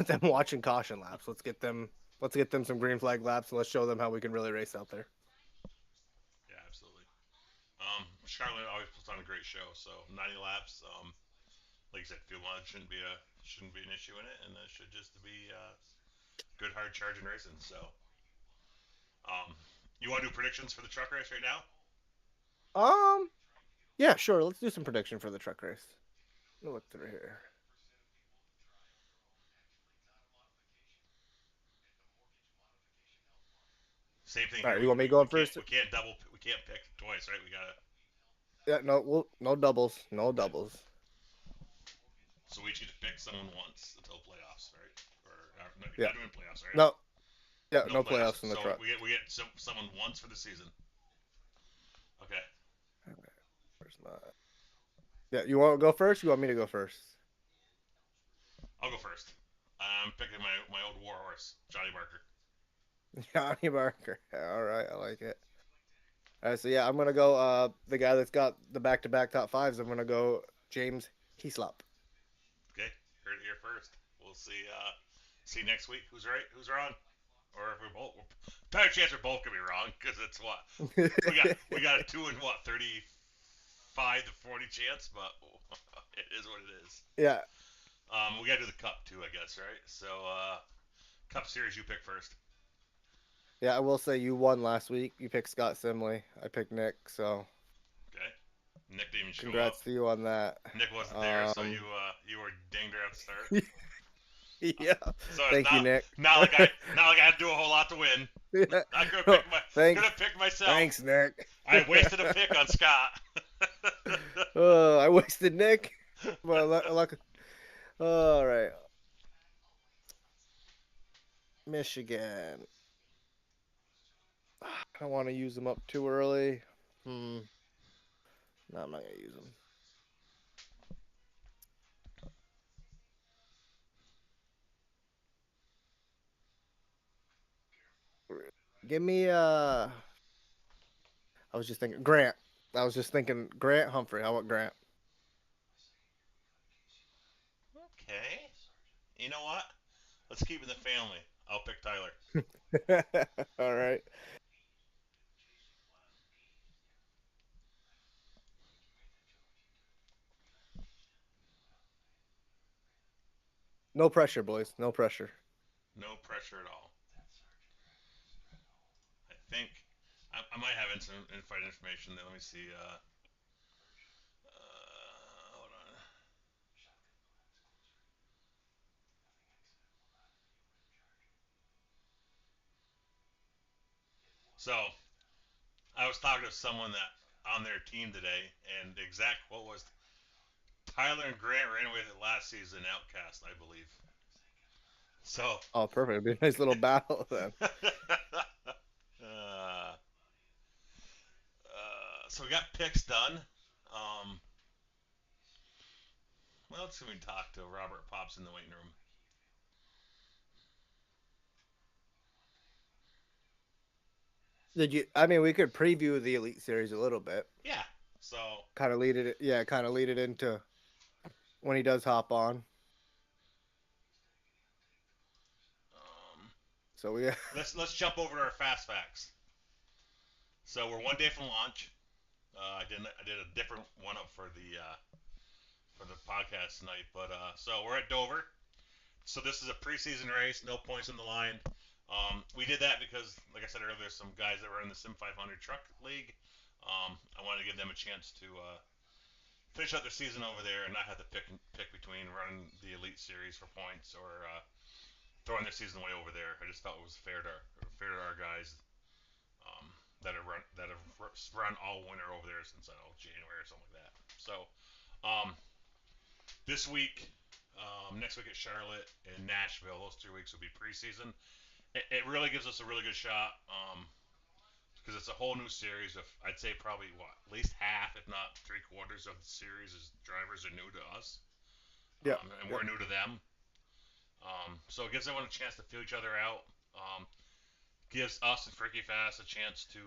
them watching caution laps. Let's get them some green flag laps, and let's show them how we can really race out there. Yeah, absolutely. Charlotte always puts on a great show. So 90 laps. Like you said, fuel mileage shouldn't be an issue in it, and it should just be good hard charging racing. So, you want to do predictions for the truck race right now? Yeah, sure. Let's do some prediction for the truck race. Let me look through here. Same thing. All right, you want me going first? We can't pick twice, right? We gotta. Yeah, no doubles. No doubles. So we each get to pick someone once until playoffs, right? Or yeah. Not doing playoffs, right? No. Yeah, no playoffs in the truck. We get someone once for the season. Okay. Where's my? Yeah, you want to go first? You want me to go first? I'll go first. I'm picking my old war horse, Johnny Barker. Johnny Barker. All right, I like it. All right, so yeah, I'm gonna go. The guy that's got the back-to-back top fives. I'm gonna go James Heaslop. Okay, heard it here first. We'll see. See next week who's right, who's wrong, or if we're both. Better chance we're both gonna be wrong, because it's what we got a 35 to 40 chance, but it is what it is. Yeah. We gotta do the cup too, I guess, right? So, cup series, you pick first. Yeah, I will say you won last week. You picked Scott Simley. I picked Nick, so. Okay. Nick didn't even show Congrats to you on that. Nick wasn't there, so you were dinged her at the start. Yeah. So Thank you, Nick. Not like I had to do a whole lot to win. Yeah. I'm gonna pick myself. Thanks, Nick. I wasted a pick on Scott. I wasted Nick. Well, all right. Michigan. I don't want to use them up too early. No, I'm not going to use them. Give me I was just thinking Grant. I was just thinking Grant Humphrey. How about Grant? Okay. You know what? Let's keep it in the family. I'll pick Tyler. All right. No pressure, boys. No pressure. No pressure at all. I think I might have some infight information there. Let me see. Hold on. So I was talking to someone that on their team today, and the exact quote was Tyler and Grant ran away with it last season, Outcast, I believe. So, Oh, perfect. It'd be a nice little battle then. so we got picks done. Um, what else can we talk to? Robert Pops in the waiting room. Did you? I mean, we could preview the Elite Series a little bit. Yeah. So. Kind of lead it. Yeah, kind of lead it into when he does hop on. So we. let's jump over to our fast facts. So we're one day from launch. I did a different one up for the podcast tonight, but so we're at Dover. So this is a preseason race, no points on the line. We did that because, like I said earlier, there's some guys that were in the Sim 500 Truck League. I wanted to give them a chance to finish out their season over there and not have to pick between running the Elite Series for points or throwing their season away over there. I just felt it was fair to our guys that have run all winter over there since I don't know January or something like that. So this week, next week at Charlotte and Nashville, those 3 weeks will be preseason. It really gives us a really good shot because it's a whole new series of I'd say probably at least half, if not 3/4 of the series is drivers are new to us, Yeah. And we're new to them. So it gives everyone a chance to feel each other out. Gives us and Freaky Fast a chance to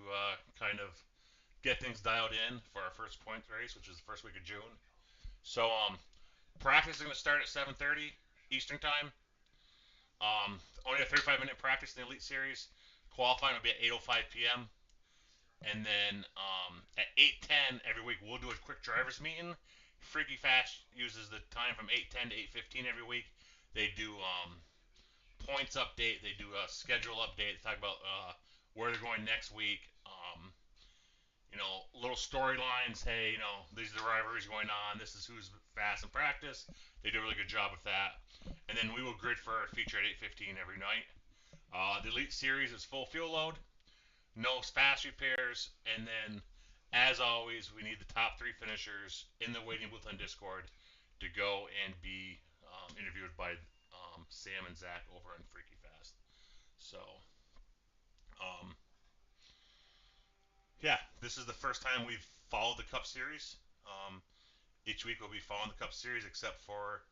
kind of get things dialed in for our first point race, which is the first week of June. So practice is going to start at 7:30 Eastern time. Only a 35-minute practice in the Elite Series. Qualifying will be at 8:05 p.m. And then at 8:10 every week we'll do a quick drivers meeting. Freaky Fast uses the time from 8:10 to 8:15 every week. They do points update. They do a schedule update. They talk about where they're going next week. Little storylines. Hey, these are the rivalries going on. This is who's fast in practice. They do a really good job with that. And then we will grid for our feature at 8:15 every night. The Elite Series is full fuel load, no fast repairs, and then, as always, we need the top 3 finishers in the waiting booth on Discord to go and be interviewed by Sam and Zach over on Freaky Fast. So, yeah, this is the first time we've followed the Cup Series. Each week we'll be following the Cup Series, except for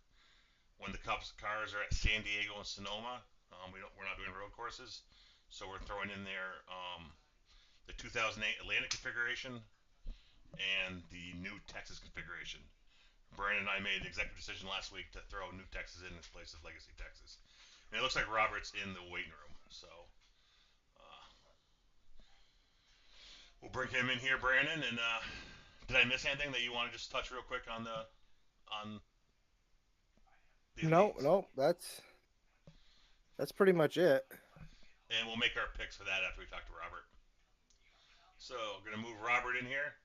when the Cubs cars are at San Diego and Sonoma. We're not doing road courses, so we're throwing in there the 2008 Atlanta configuration and the new Texas configuration. Brandon and I made an executive decision last week to throw new Texas in place of Legacy Texas. And it looks like Robert's in the waiting room, so we'll bring him in here, Brandon. And did I miss anything that you want to just touch real quick on the No, that's pretty much it. And we'll make our picks for that after we talk to Robert. So, gonna move Robert in here.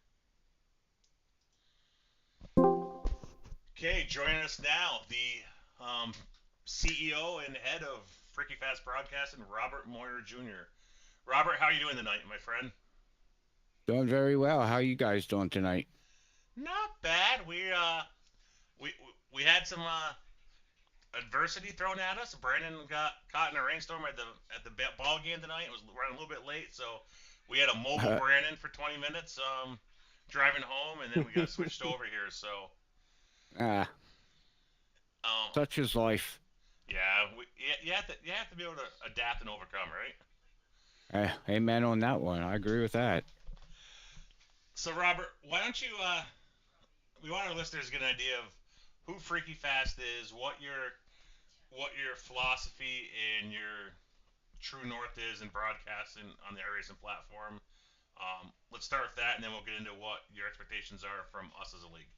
Okay, joining us now, the CEO and head of Freaky Fast Broadcasting, Robert Moyer Jr. Robert, how are you doing tonight, my friend? Doing very well. How are you guys doing tonight? Not bad. We had some adversity thrown at us. Brandon got caught in a rainstorm at the ball game tonight. It was running a little bit late, so we had a mobile Brandon for 20 minutes driving home, and then we got switched over here. So such is life. Yeah, you have to be able to adapt and overcome, right? Amen on that one. I agree with that. So Robert, why don't you? We want our listeners to get an idea of who Freaky Fast is, what your philosophy and your true north is in broadcasting on the iRacing platform. Let's start with that, and then we'll get into what your expectations are from us as a league.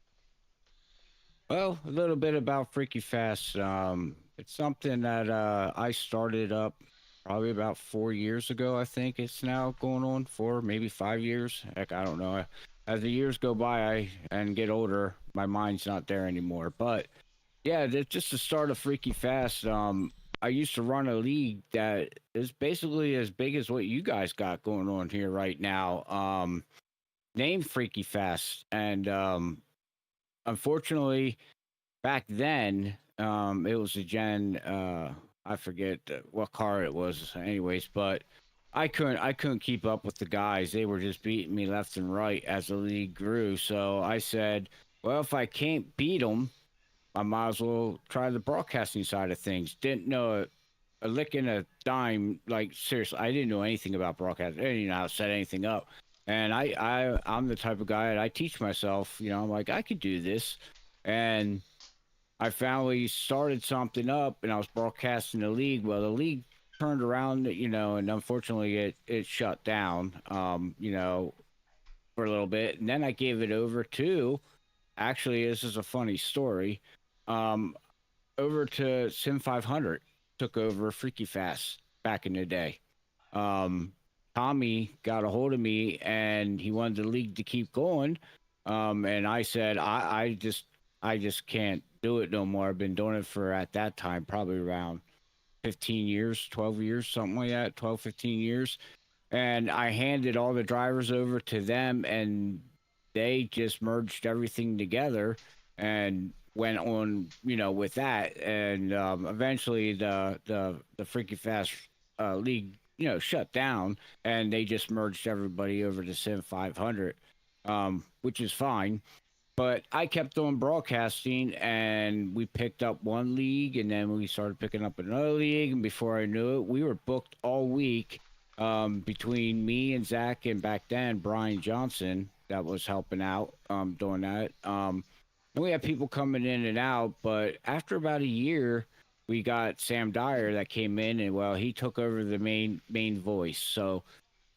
Well, a little bit about Freaky Fast. It's something that I started up probably about 4 years ago. I think it's now going on 4, maybe 5 years. Heck, I don't know. As the years go by and get older, my mind's not there anymore. But yeah, just to start a Freaky Fast. I used to run a league that is basically as big as what you guys got going on here right now. Named Freaky Fast, and unfortunately back then, it was a Gen. I forget what car it was, anyways. But I couldn't keep up with the guys. They were just beating me left and right as the league grew. So I said, well, if I can't beat them, I might as well try the broadcasting side of things. Didn't know a lick and a dime. Like seriously, I didn't know anything about broadcasting. I didn't even know how to set anything up. And I'm the type of guy that I teach myself. I'm like I could do this, and I finally started something up, and I was broadcasting the league. Well, the league turned around, and unfortunately it shut down, for a little bit, and then I gave it over to. Actually, this is a funny story. Um, Over to Sim 500 took over Freaky Fast back in the day. Um, Tommy got a hold of me, and he wanted the league to keep going. And I said, I just can't do it no more. I've been doing it for at that time probably around 15 years, 12 years, something like that, 12, 15 years. And I handed all the drivers over to them, and they just merged everything together and went on, with that. And eventually the Freaky Fast league, shut down, and they just merged everybody over to Sim 500, which is fine. But I kept on broadcasting, and we picked up one league, and then we started picking up another league. And before I knew it, we were booked all week, between me and Zach, and back then Brian Johnson that was helping out, doing that. And we had people coming in and out, but after about a year, we got Sam Dyer that came in, and well, he took over the main voice. So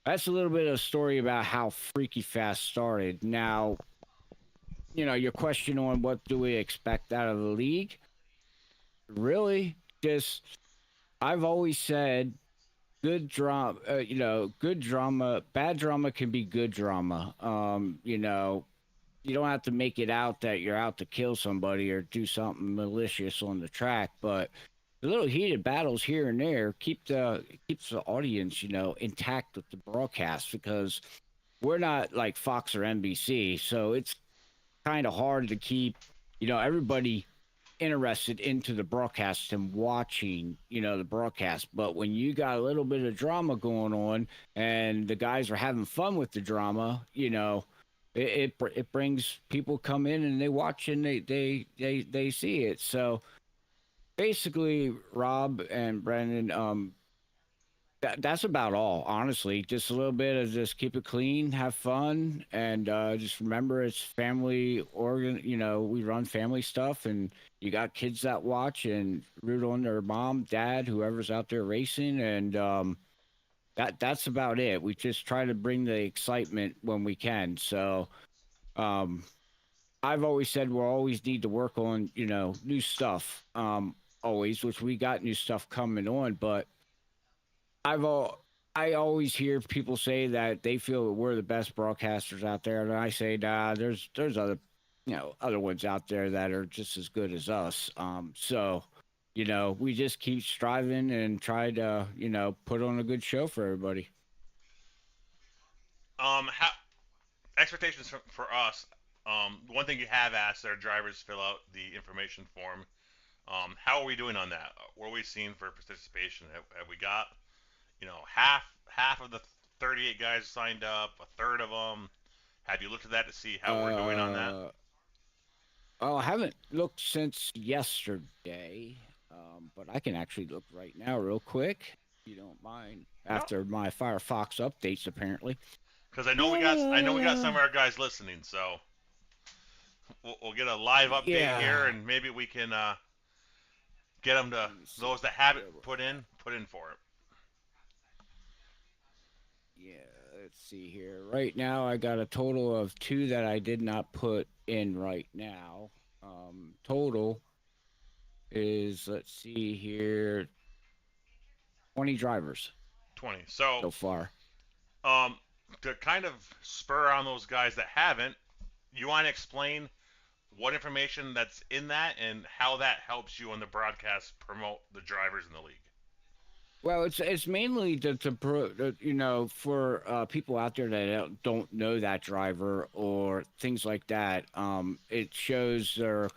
that's a little bit of a story about how Freaky Fast started. Now, your question on what do we expect out of the league? Really, just I've always said good drama, good drama, bad drama can be good drama. You don't have to make it out that you're out to kill somebody or do something malicious on the track, but the little heated battles here and there keeps the audience, intact with the broadcast, because we're not like Fox or NBC, so it's kind of hard to keep, everybody interested into the broadcast and watching, the broadcast. But when you got a little bit of drama going on and the guys are having fun with the drama, it brings people come in and they watch and they see it. So basically, Rob and Brandon, that's about all, honestly. Just a little bit of just keep it clean, have fun, and just remember it's family organ. We run family stuff, and you got kids that watch and root on their mom, dad, whoever's out there racing, and that's about it. We just try to bring the excitement when we can. So um, I've always said we'll always need to work on new stuff. Always, which we got new stuff coming on, but I've all I always hear people say that they feel that we're the best broadcasters out there, and I say, nah, there's other other ones out there that are just as good as us. So we just keep striving and try to put on a good show for everybody. How expectations for us? One thing you have asked our drivers fill out the information form. How are we doing on that? What are we seeing for participation? Have we got half of the 38 guys signed up, a third of them? Have you looked at that to see how we're doing on that? Oh, I haven't looked since yesterday, but I can actually look right now, real quick. you don't mind. After my Firefox updates, apparently. Because I know we got some of our guys listening, so we'll get a live update here, and maybe we can get them to those that have it put in for it. Yeah, let's see here. Right now, I got a total of 2 that I did not put in right now. Total is, let's see here, 20 drivers 20. so far. To kind of spur on those guys that haven't, you want to explain what information that's in that and how that helps you on the broadcast promote the drivers in the league. Well, it's mainly for people out there that don't know that driver or things like that. It shows their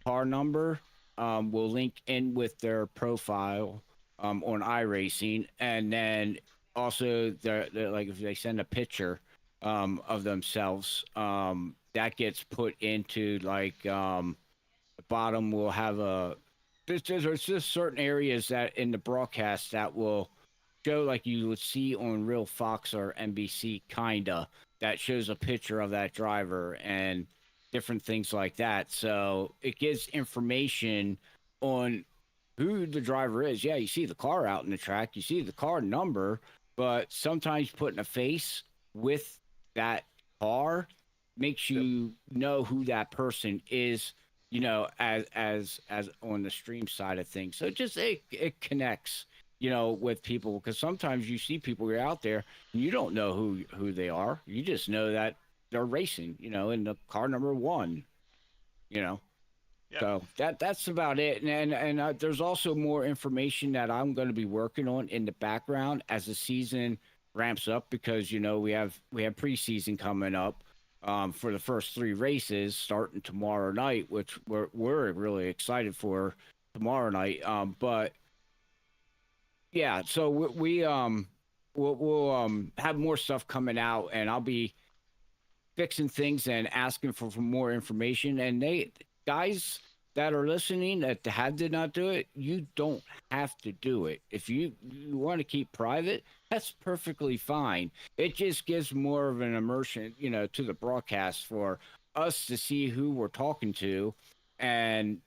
car number. Will link in with their profile on iRacing, and then also they're like if they send a picture of themselves, that gets put into the bottom will have a there's just certain areas that in the broadcast that will show like you would see on Real Fox or NBC kinda that shows a picture of that driver and different things like that. So it gives information on who the driver is. Yeah, you see the car out in the track, you see the car number, but sometimes putting a face with that car makes you know who that person is, as on the stream side of things. So it connects, with people, because sometimes you see people you're out there and you don't know who they are. You just know that they're racing, in the car number 1, Yep. So that's about it. And there's also more information that I'm going to be working on in the background as the season ramps up, because we have preseason coming up for the first 3 races starting tomorrow night, which we're really excited for tomorrow night. But yeah, so we'll have more stuff coming out, and I'll be fixing things and asking for more information. And they guys that are listening that did not do it, you don't have to do it. If you want to keep private, that's perfectly fine. It just gives more of an immersion, to the broadcast for us to see who we're talking to, and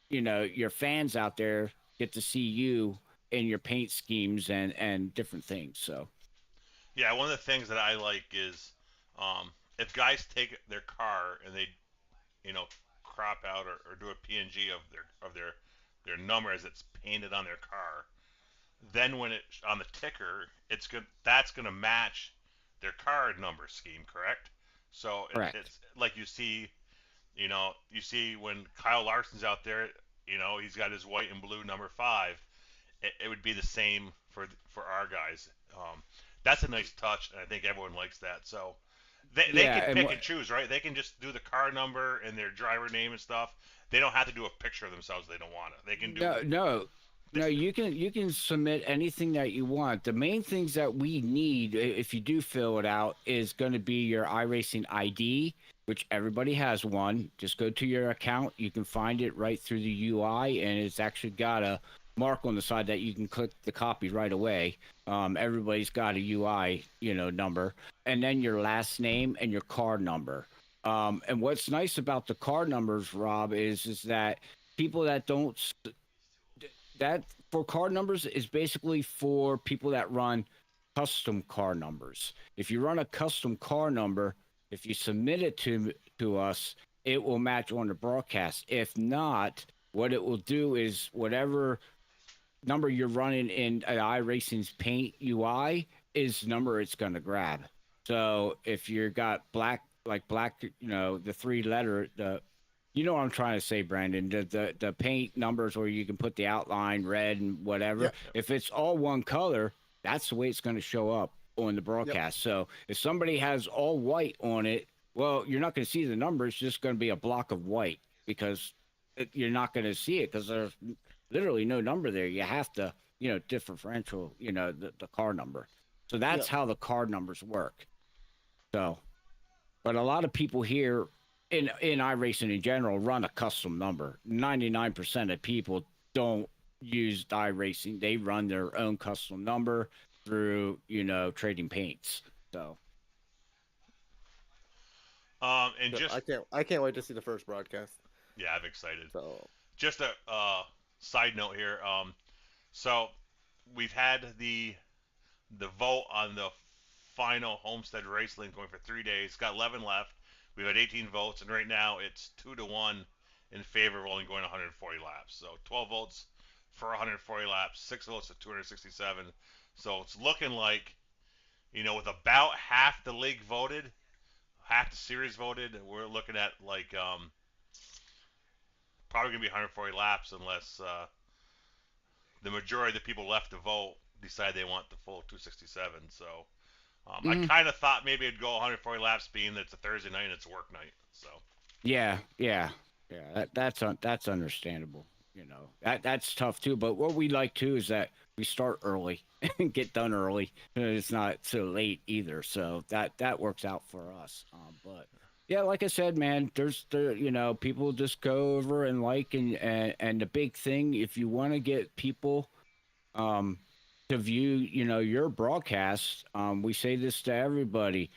your fans out there get to see you in your paint schemes and different things. So yeah, one of the things that I like is if guys take their car and they crop out or do a PNG of their number as it's painted on their car, then when it on the ticker, that's gonna match their car number scheme, correct? So it's like you see when Kyle Larson's out there, he's got his white and blue number 5. It would be the same for our guys. That's a nice touch, and I think everyone likes that. So they can pick and choose, right? They can just do the car number and their driver name and stuff. They don't have to do a picture of themselves. They don't want it. They can do No, you can submit anything that you want. The main things that we need, if you do fill it out, is going to be your iRacing ID, which everybody has one. Just go to your account. You can find it right through the UI, and it's actually got a mark on the side that you can click the copy right away. Everybody's got a UI, number, and then your last name and your car number. And what's nice about the car numbers, Rob, is that people that don't that for car numbers is basically for people that run custom car numbers. If you run a custom car number, if you submit it to us, it will match on the broadcast. If not, what it will do is whatever number you're running in iRacing's paint UI is the number it's going to grab. So if you got black, the 3-letter, what I'm trying to say, Brandon, the paint numbers where you can put the outline red and whatever. Yep. If it's all one color, that's the way it's going to show up on the broadcast. Yep. So if somebody has all white on it, well, you're not going to see the number. It's just going to be a block of white because you're not going to see it because there's literally no number there. You have to, differential, the car number. So that's how the car numbers work. So, but a lot of people here in iRacing in general run a custom number. 99% of people don't use Iracing. They run their own custom number through, trading paints. So And But just I can't wait to see the first broadcast. yeah, I'm excited. So Just a side note here. So we've had the vote on the final Homestead race link going for 3 days. Got 11 left. We've had 18 votes, and right now it's 2-1 in favor of only going 140 laps. So 12 votes for 140 laps, 6 votes at 267. So it's looking like, with about half the league voted, half the series voted, we're looking at like probably gonna be 140 laps unless the majority of the people left to vote decide they want the full 267. So I kind of thought maybe it'd go 140 laps, being that it's a Thursday night and it's a work night. So yeah. That's understandable. That's tough too. But what we like too is that we start early and get done early. It's not so late either. So that works out for us. But yeah, like I said, man, people just go over and and the big thing, if you want to get people to view, your broadcast, we say this to everybody.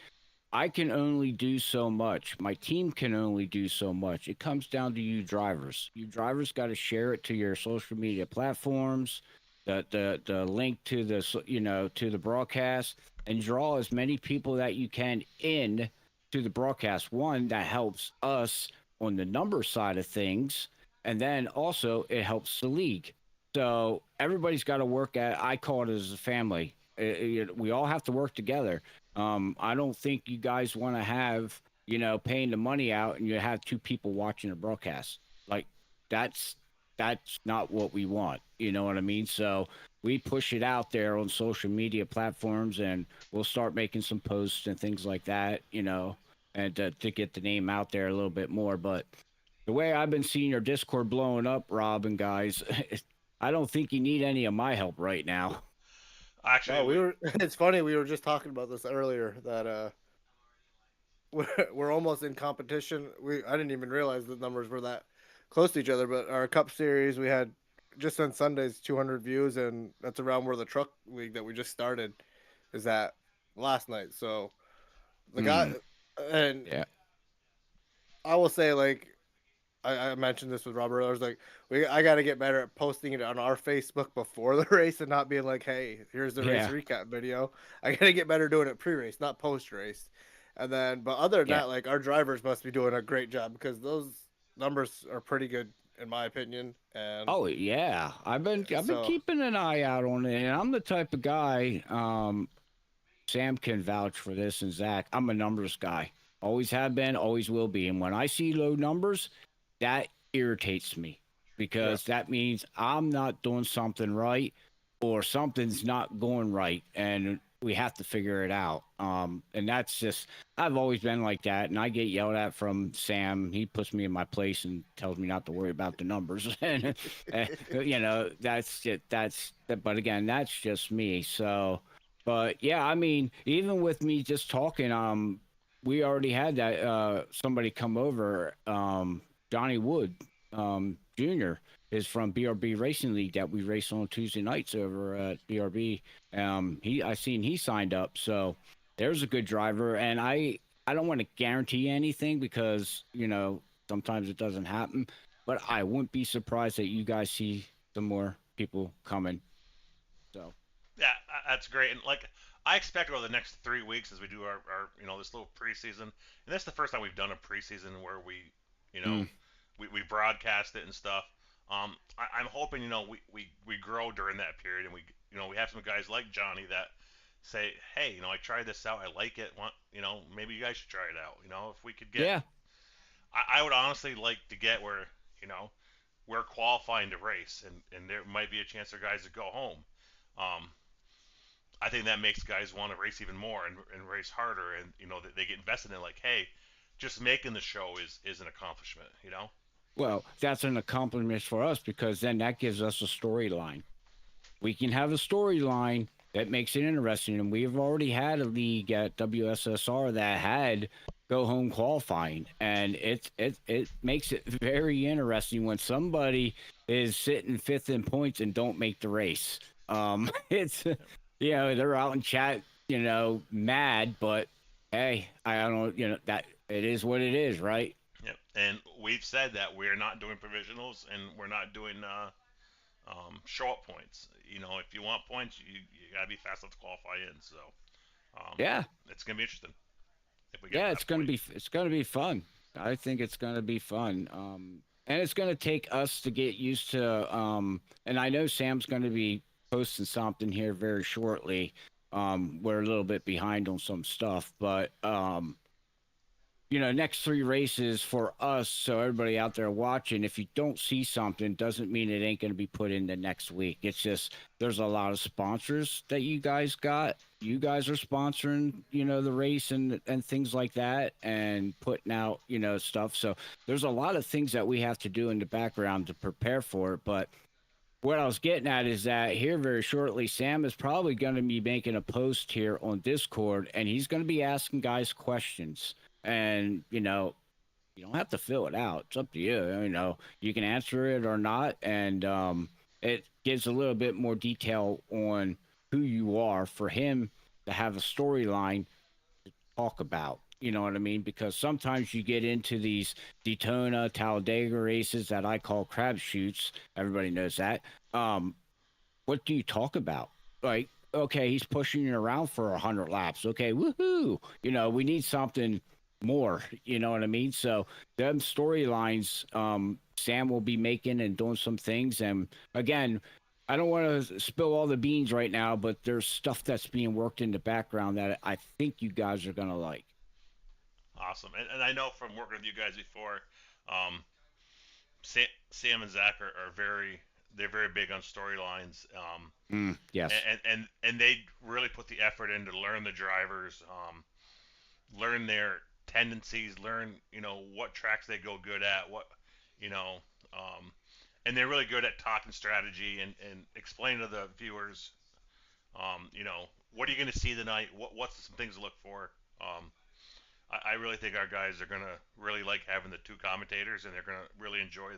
I can only do so much. My team can only do so much. It comes down to you drivers. You drivers got to share it to your social media platforms, the link to to the broadcast, and draw as many people that you can in to the broadcast. One, that helps us on the number side of things, and then also it helps the league. So everybody's got to work I call it as a family. We all have to work together. I don't think you guys want to have, paying the money out and you have two people watching a broadcast. Like that's not what we want. You know what I mean? So we push it out there on social media platforms, and we'll start making some posts and things like that, and to get the name out there a little bit more. But the way I've been seeing your Discord blowing up, Rob and guys, I don't think you need any of my help right now. actually, no, It's funny. We were just talking about this earlier that we're almost in competition. I didn't even realize the numbers were that close to each other. But our Cup Series, we had just on Sundays 200 views, and that's around where the truck league that we just started is at last night. So the guy and Yeah. I will say, like, I mentioned this with Robert. I was like, I got to get better at posting it on our Facebook before the race and not being like, hey, here's the race recap video. I got to get better doing it pre-race, not post-race. And then, but other than that, like, our drivers must be doing a great job because those numbers are pretty good in my opinion. And oh yeah, I've been keeping an eye out on it, and I'm the type of guy. Sam can vouch for this, and Zach. I'm a numbers guy. Always have been, always will be. And when I see low numbers, that irritates me because that means I'm not doing something right or something's not going right, and we have to figure it out. And that's just, I've always been like that, and I get yelled at from Sam. He puts me in my place and tells me not to worry about the numbers. And that's it. But again, that's just me. So, but yeah, I mean, even with me just talking, we already had that somebody come over. Johnny Wood Jr. is from BRB Racing League that we race on Tuesday nights over at BRB. I seen he signed up, so there's a good driver. And I don't want to guarantee anything because sometimes it doesn't happen, but I wouldn't be surprised that you guys see some more people coming. So yeah, that's great. And like, I expect over the next 3 weeks as we do our this little preseason, and that's the first time we've done a preseason where we we broadcast it and stuff. I'm hoping we grow during that period, and we have some guys like Johnny that say, hey, I tried this out, I like it. Maybe you guys should try it out. If we could get, I would honestly like to get where we're qualifying to race, and there might be a chance for guys to go home. I think that makes guys want to race even more and race harder, and they get invested in, like, hey, just making the show is an accomplishment. Well, that's an accomplishment for us because then that gives us a storyline. We can have a storyline that makes it interesting. And we've already had a league at WSSR that had go home qualifying, and it makes it very interesting when somebody is sitting fifth in points and don't make the race. It's they're out in chat, mad, but hey, I don't, that it is what it is, right? Yep. And we've said that we're not doing provisionals and we're not doing show up points. If you want points, you gotta be fast enough to qualify in. So Yeah, it's gonna be interesting if we get. yeah, To that point. it's gonna be fun. I think it's gonna be fun. And it's gonna take us to get used to. And I know Sam's gonna be posting something here very shortly. We're a little bit behind on some stuff, but next three races for us. So everybody out there watching, if you don't see something, doesn't mean it ain't going to be put in the next week. It's just there's a lot of sponsors that you guys got. You guys are sponsoring, the race and things like that, and putting out, stuff. So there's a lot of things that we have to do in the background to prepare for it. But what I was getting at is that here very shortly, Sam is probably going to be making a post here on Discord, and he's going to be asking guys questions. And you don't have to fill it out. It's up to you. You can answer it or not, and it gives a little bit more detail on who you are for him to have a storyline to talk about. You know what I mean? Because sometimes you get into these Daytona, Talladega races that I call crab shoots. Everybody knows that. What do you talk about? Like, okay, he's pushing you around for 100 laps. Okay, woohoo! We need something more, you know what I mean? So them storylines, Sam will be making and doing some things. And again, I don't want to spill all the beans right now, but there's stuff that's being worked in the background that I think you guys are going to like. Awesome. And I know from working with you guys before, Sam and Zach are they're very big on storylines. Yes. And they really put the effort in to learn the drivers, learn their tendencies, learn what tracks they go good at, and they're really good at talking strategy and explaining to the viewers, what are you going to see tonight, what's some things to look for. I really think our guys are going to really like having the two commentators, and they're going to really enjoy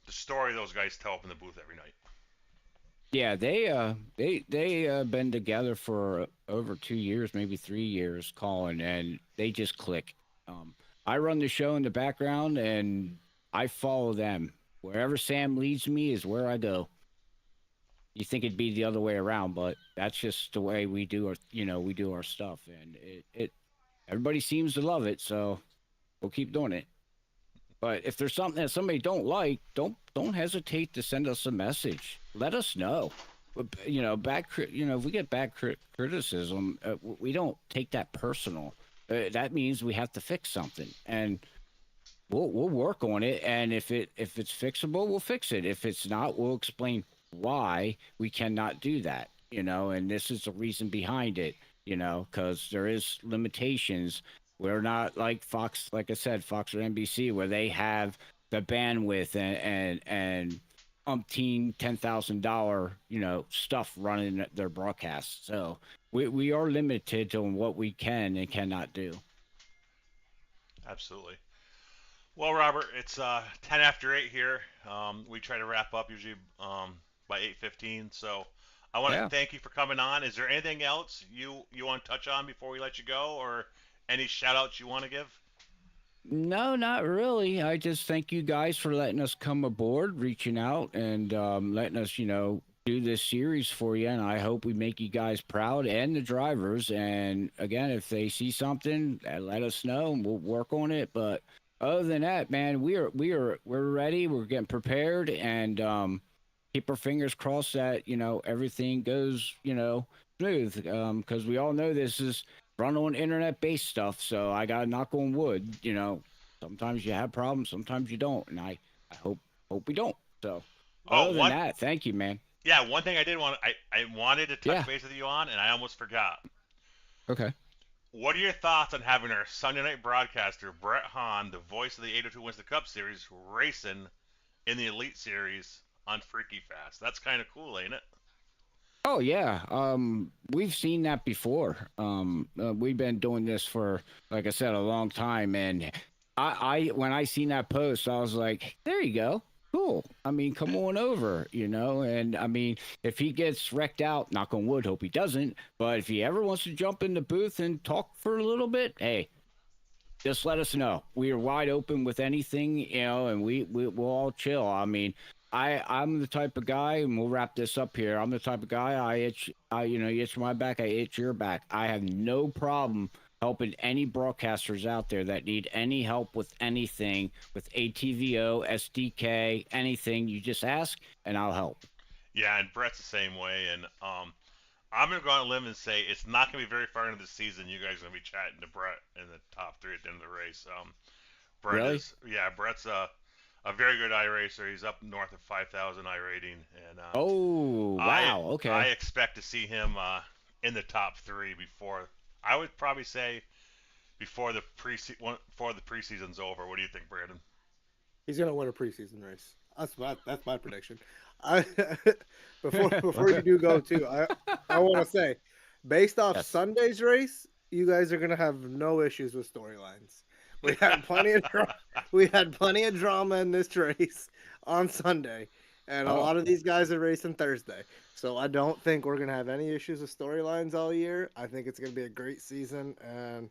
the story those guys tell up in the booth every night. Yeah, they been together for over 2 years, maybe 3 years, calling, and they just click. I run the show in the background, and I follow them. Wherever Sam leads me is where I go. You think it'd be the other way around, but that's just the way we do our stuff, and it everybody seems to love it, so we'll keep doing it. But if there's something that somebody don't like, don't hesitate to send us a message. Let us know. If we get bad criticism, we don't take that personal. That means we have to fix something, and we'll work on it. And if it's fixable, we'll fix it. If it's not, we'll explain why we cannot do that. And this is the reason behind it. Because there is limitations. We're not like Fox, like I said, Fox or NBC, where they have the bandwidth and umpteen $10,000, stuff running their broadcasts. So we are limited to what we can and cannot do. Absolutely. Well, Robert, it's 10 after 8 here. We try to wrap up usually by 8:15. So I want to thank you for coming on. Is there anything else you want to touch on before we let you go, or any shout outs you want to give? No, not really. I just thank you guys for letting us come aboard, reaching out, and letting us, do this series for you. And I hope we make you guys proud and the drivers. And again, if they see something, let us know and we'll work on it. But other than that, man, we're ready. We're getting prepared, and keep our fingers crossed that everything goes smooth. Because we all know this is run on internet-based stuff, so I gotta knock on wood. Sometimes you have problems, sometimes you don't, and I hope we don't. So, other than that, thank you, man. Yeah, one thing I wanted to touch base with you on, and I almost forgot. Okay. What are your thoughts on having our Sunday night broadcaster Brett Hahn, the voice of the 802 Winston Cup Series, racing in the Elite Series on Freaky Fast? That's kind of cool, ain't it? Oh yeah, we've seen that before. We've been doing this for, like I said, a long time, and I when I seen that post, I was like, there you go, cool. I mean, come on over, And I mean, if he gets wrecked out, knock on wood, hope he doesn't. But if he ever wants to jump in the booth and talk for a little bit, hey, just let us know. We are wide open with anything, and we'll all chill. I mean, I'm the type of guy, and we'll wrap this up here. I'm the type of guy you itch my back, I itch your back. I have no problem helping any broadcasters out there that need any help with anything, with ATVO, SDK, anything. You just ask, and I'll help. Yeah, and Brett's the same way. And I'm gonna go on a limb and say it's not gonna be very far into the season. You guys are gonna be chatting to Brett in the top three at the end of the race. Brett Really? Brett's a very good iRacer. He's up north of 5,000 iRating, and Oh, wow. Okay. I expect to see him in the top three before. I would probably say before the preseason's over. What do you think, Brandon? He's gonna win a preseason race. That's my prediction. I before you do go too, I want to say, based off Yes. Sunday's race, you guys are gonna have no issues with storylines. We had plenty of drama in this race on Sunday, and a lot of these guys are racing Thursday. So I don't think we're gonna have any issues with storylines all year. I think it's gonna be a great season, and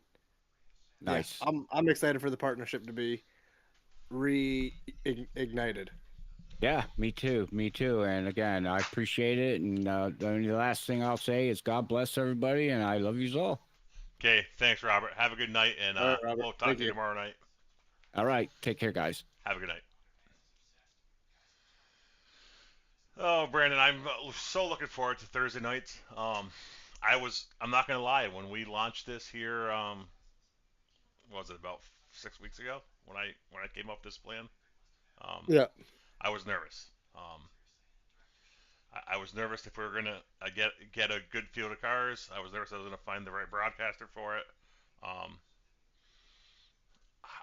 Nice. yeah, I'm excited for the partnership to be reignited. Yeah, me too. Me too. And again, I appreciate it. And the only last thing I'll say is God bless everybody, and I love you all. Okay, thanks, Robert. Have a good night, and All right, Robert. we'll talk Thank to you you. tomorrow night. All right. Take care, guys. Have a good night. Oh, Brandon, I'm so looking forward to Thursday nights. I'm not gonna lie. When we launched this here, what was it, about 6 weeks ago when I came up with this plan? Um, Yeah. I was nervous. I was nervous if we were gonna get a good field of cars. I was nervous I was gonna find the right broadcaster for it. Um,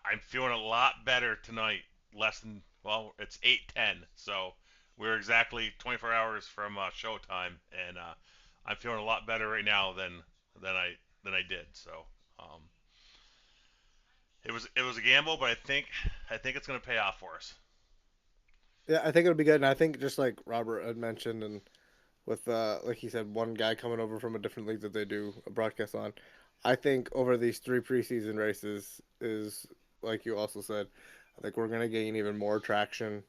I'm feeling a lot better tonight. It's 8:10, so we're exactly 24 hours from showtime, and I'm feeling a lot better right now than I did. So um, it was a gamble, but I think it's gonna pay off for us. Yeah, I think it'll be good, and I think just like Robert had mentioned, and with like he said, one guy coming over from a different league that they do a broadcast on, I think over these three preseason races is like you also said, I think we're gonna gain even more traction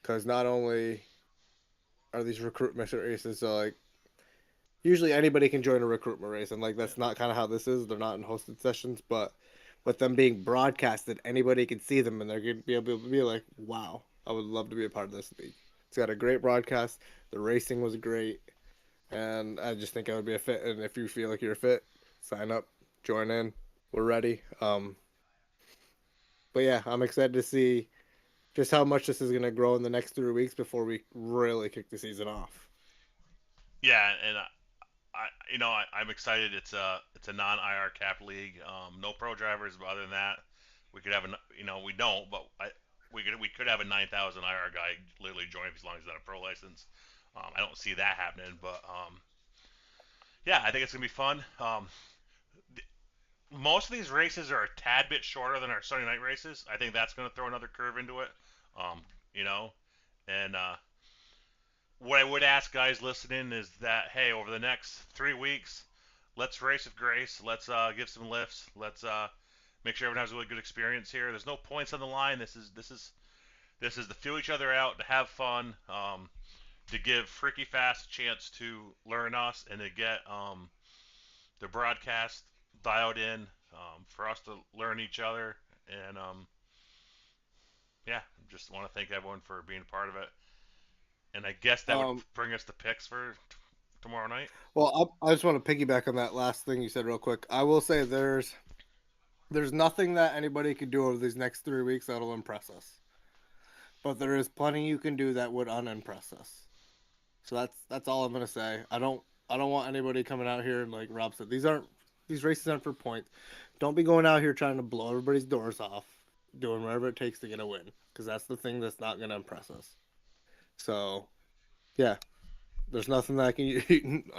because not only are these recruitment races, so like usually anybody can join a recruitment race, and like that's not kind of how this is. They're not in hosted sessions, but with them being broadcasted, anybody can see them, and they're gonna be able to be like, "Wow, I would love to be a part of this league." It's got a great broadcast. The racing was great, and I just think I would be a fit. And if you feel like you're a fit, sign up, join in. We're ready. But yeah, I'm excited to see just how much this is gonna grow in the next 3 weeks before we really kick the season off. Yeah, and I'm excited. It's a non-IR cap league. No pro drivers, but other than that, we could have we don't, but we could have a 9,000 IR guy literally join as long as he's not a pro license. I don't see that happening, but yeah, I think it's gonna be fun. Most of these races are a tad bit shorter than our Sunday night races. I think that's gonna throw another curve into it. Um, you know, and what I would ask guys listening is that hey, over the next 3 weeks, let's race with grace. Let's give some lifts. Let's make sure everyone has a really good experience here. There's no points on the line. This is to feel each other out, to have fun, to give Freaky Fast a chance to learn us, and to get the broadcast dialed in, for us to learn each other. And yeah, just want to thank everyone for being a part of it. And I guess that would bring us to picks for tomorrow night. Well, I just want to piggyback on that last thing you said real quick. I will say there's nothing that anybody could do over these next 3 weeks that'll impress us. But there is plenty you can do that would unimpress us. So that's all I'm gonna say. I don't want anybody coming out here and like Rob said, these races aren't for points. Don't be going out here trying to blow everybody's doors off, doing whatever it takes to get a win, because that's the thing that's not gonna impress us. So, yeah. There's nothing that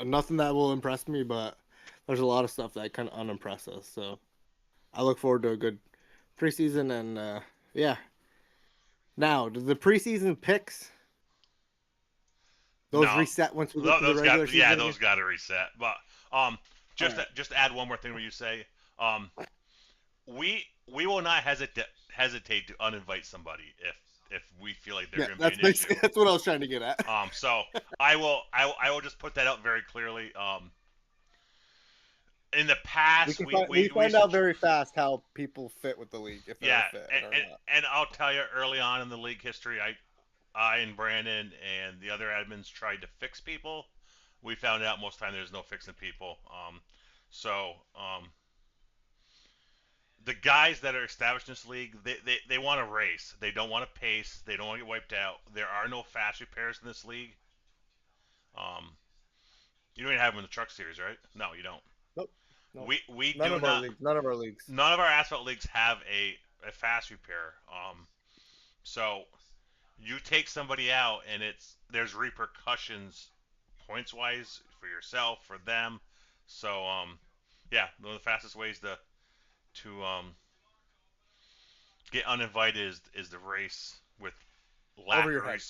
nothing that will impress me, but there's a lot of stuff that kind of unimpress us. So I look forward to a good preseason, and yeah. Now, do the preseason picks those No, reset once we get to the those regular got season? yeah, those got to reset. But just All right. just add one more thing where you say we will not hesitate to uninvite somebody if we feel like they're Yeah, going to that's be an issue. basically that's what I was trying to get at. So I will just put that out very clearly. In the past, We find out very fast how people fit with the league if they're yeah, a fit and, or and, not. and I'll tell you early on in the league history, I and Brandon and the other admins tried to fix people. We found out most of the time there's no fixing people. So the guys that are established in this league, they want to race. They don't want to pace. They don't want to get wiped out. There are no fast repairs in this league. Um, you don't even have them in the truck series, right? No, you don't. Nope. Nope. We None do of not. our leagues. None of our leagues. None of our asphalt leagues have a fast repair. So you take somebody out, and there's repercussions points wise for yourself, for them. So yeah, one of the fastest ways to get uninvited is the race with lack Over your of head.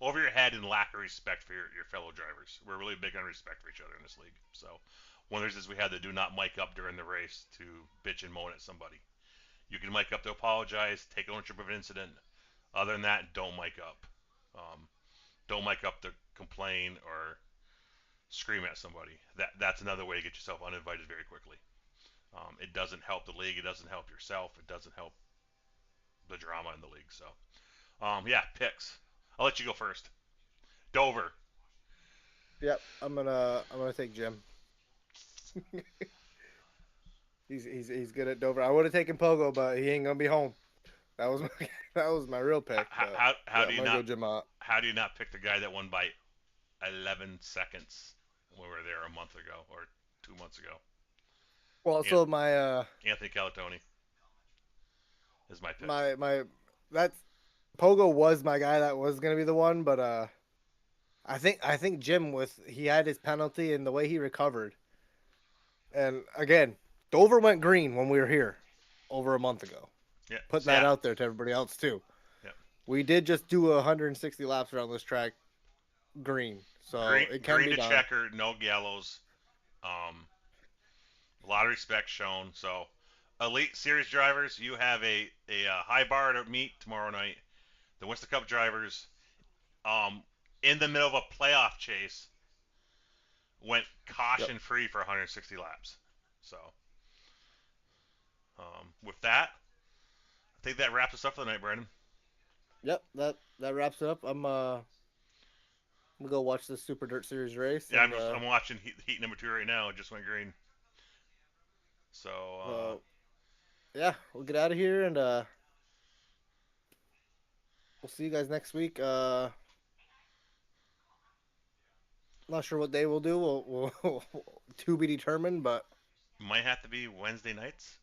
over your head and lack of respect for your fellow drivers. We're really big on respect for each other in this league. So one of the reasons we had to do not mic up during the race to bitch and moan at somebody. You can mic up to apologize, take ownership of an incident. Other than that, don't mic up. Don't mic up to complain or scream at somebody. That's another way to get yourself uninvited very quickly. It doesn't help the league. It doesn't help yourself. It doesn't help the drama in the league. So, yeah, picks. I'll let you go first. Dover. Yep, I'm gonna take Jim. he's good at Dover. I would have taken Pogo, but he ain't gonna be home. That was my that was my real pick. How do you not go Jim out. How do you not pick the guy that won by 11 seconds when we were there a month ago or 2 months ago? Well, so my Anthony Calatoni is my pick. my that's Pogo was my guy that was gonna be the one, but I think Jim he had his penalty and the way he recovered. And again, Dover went green when we were here over a month ago. Yeah, Put that out there to everybody else too. Yeah. We did just do 160 laps around this track green. So it can green be to done. checker, no gallows. A lot of respect shown. So, Elite Series drivers, you have a high bar to meet tomorrow night. The Winston Cup drivers, in the middle of a playoff chase, went caution free for 160 laps. So, with that, I think that wraps us up for the night, Brandon. Yep, that wraps it up. I'm gonna go watch this Super Dirt Series race. Yeah, and, I'm watching heat number 2 right now. It just went green. So, yeah, we'll get out of here and we'll see you guys next week. Not sure what day we'll do. We'll to be determined, but might have to be Wednesday nights.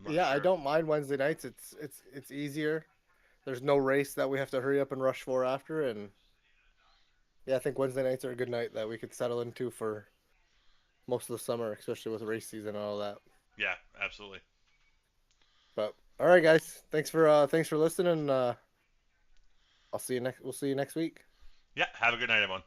Yeah, sure. I don't mind Wednesday nights. It's easier. There's no race that we have to hurry up and rush for after, and yeah, I think Wednesday nights are a good night that we could settle into for most of the summer, especially with race season and all that. Yeah, absolutely. But all right, guys, thanks for listening. We'll see you next week. Yeah, have a good night, everyone.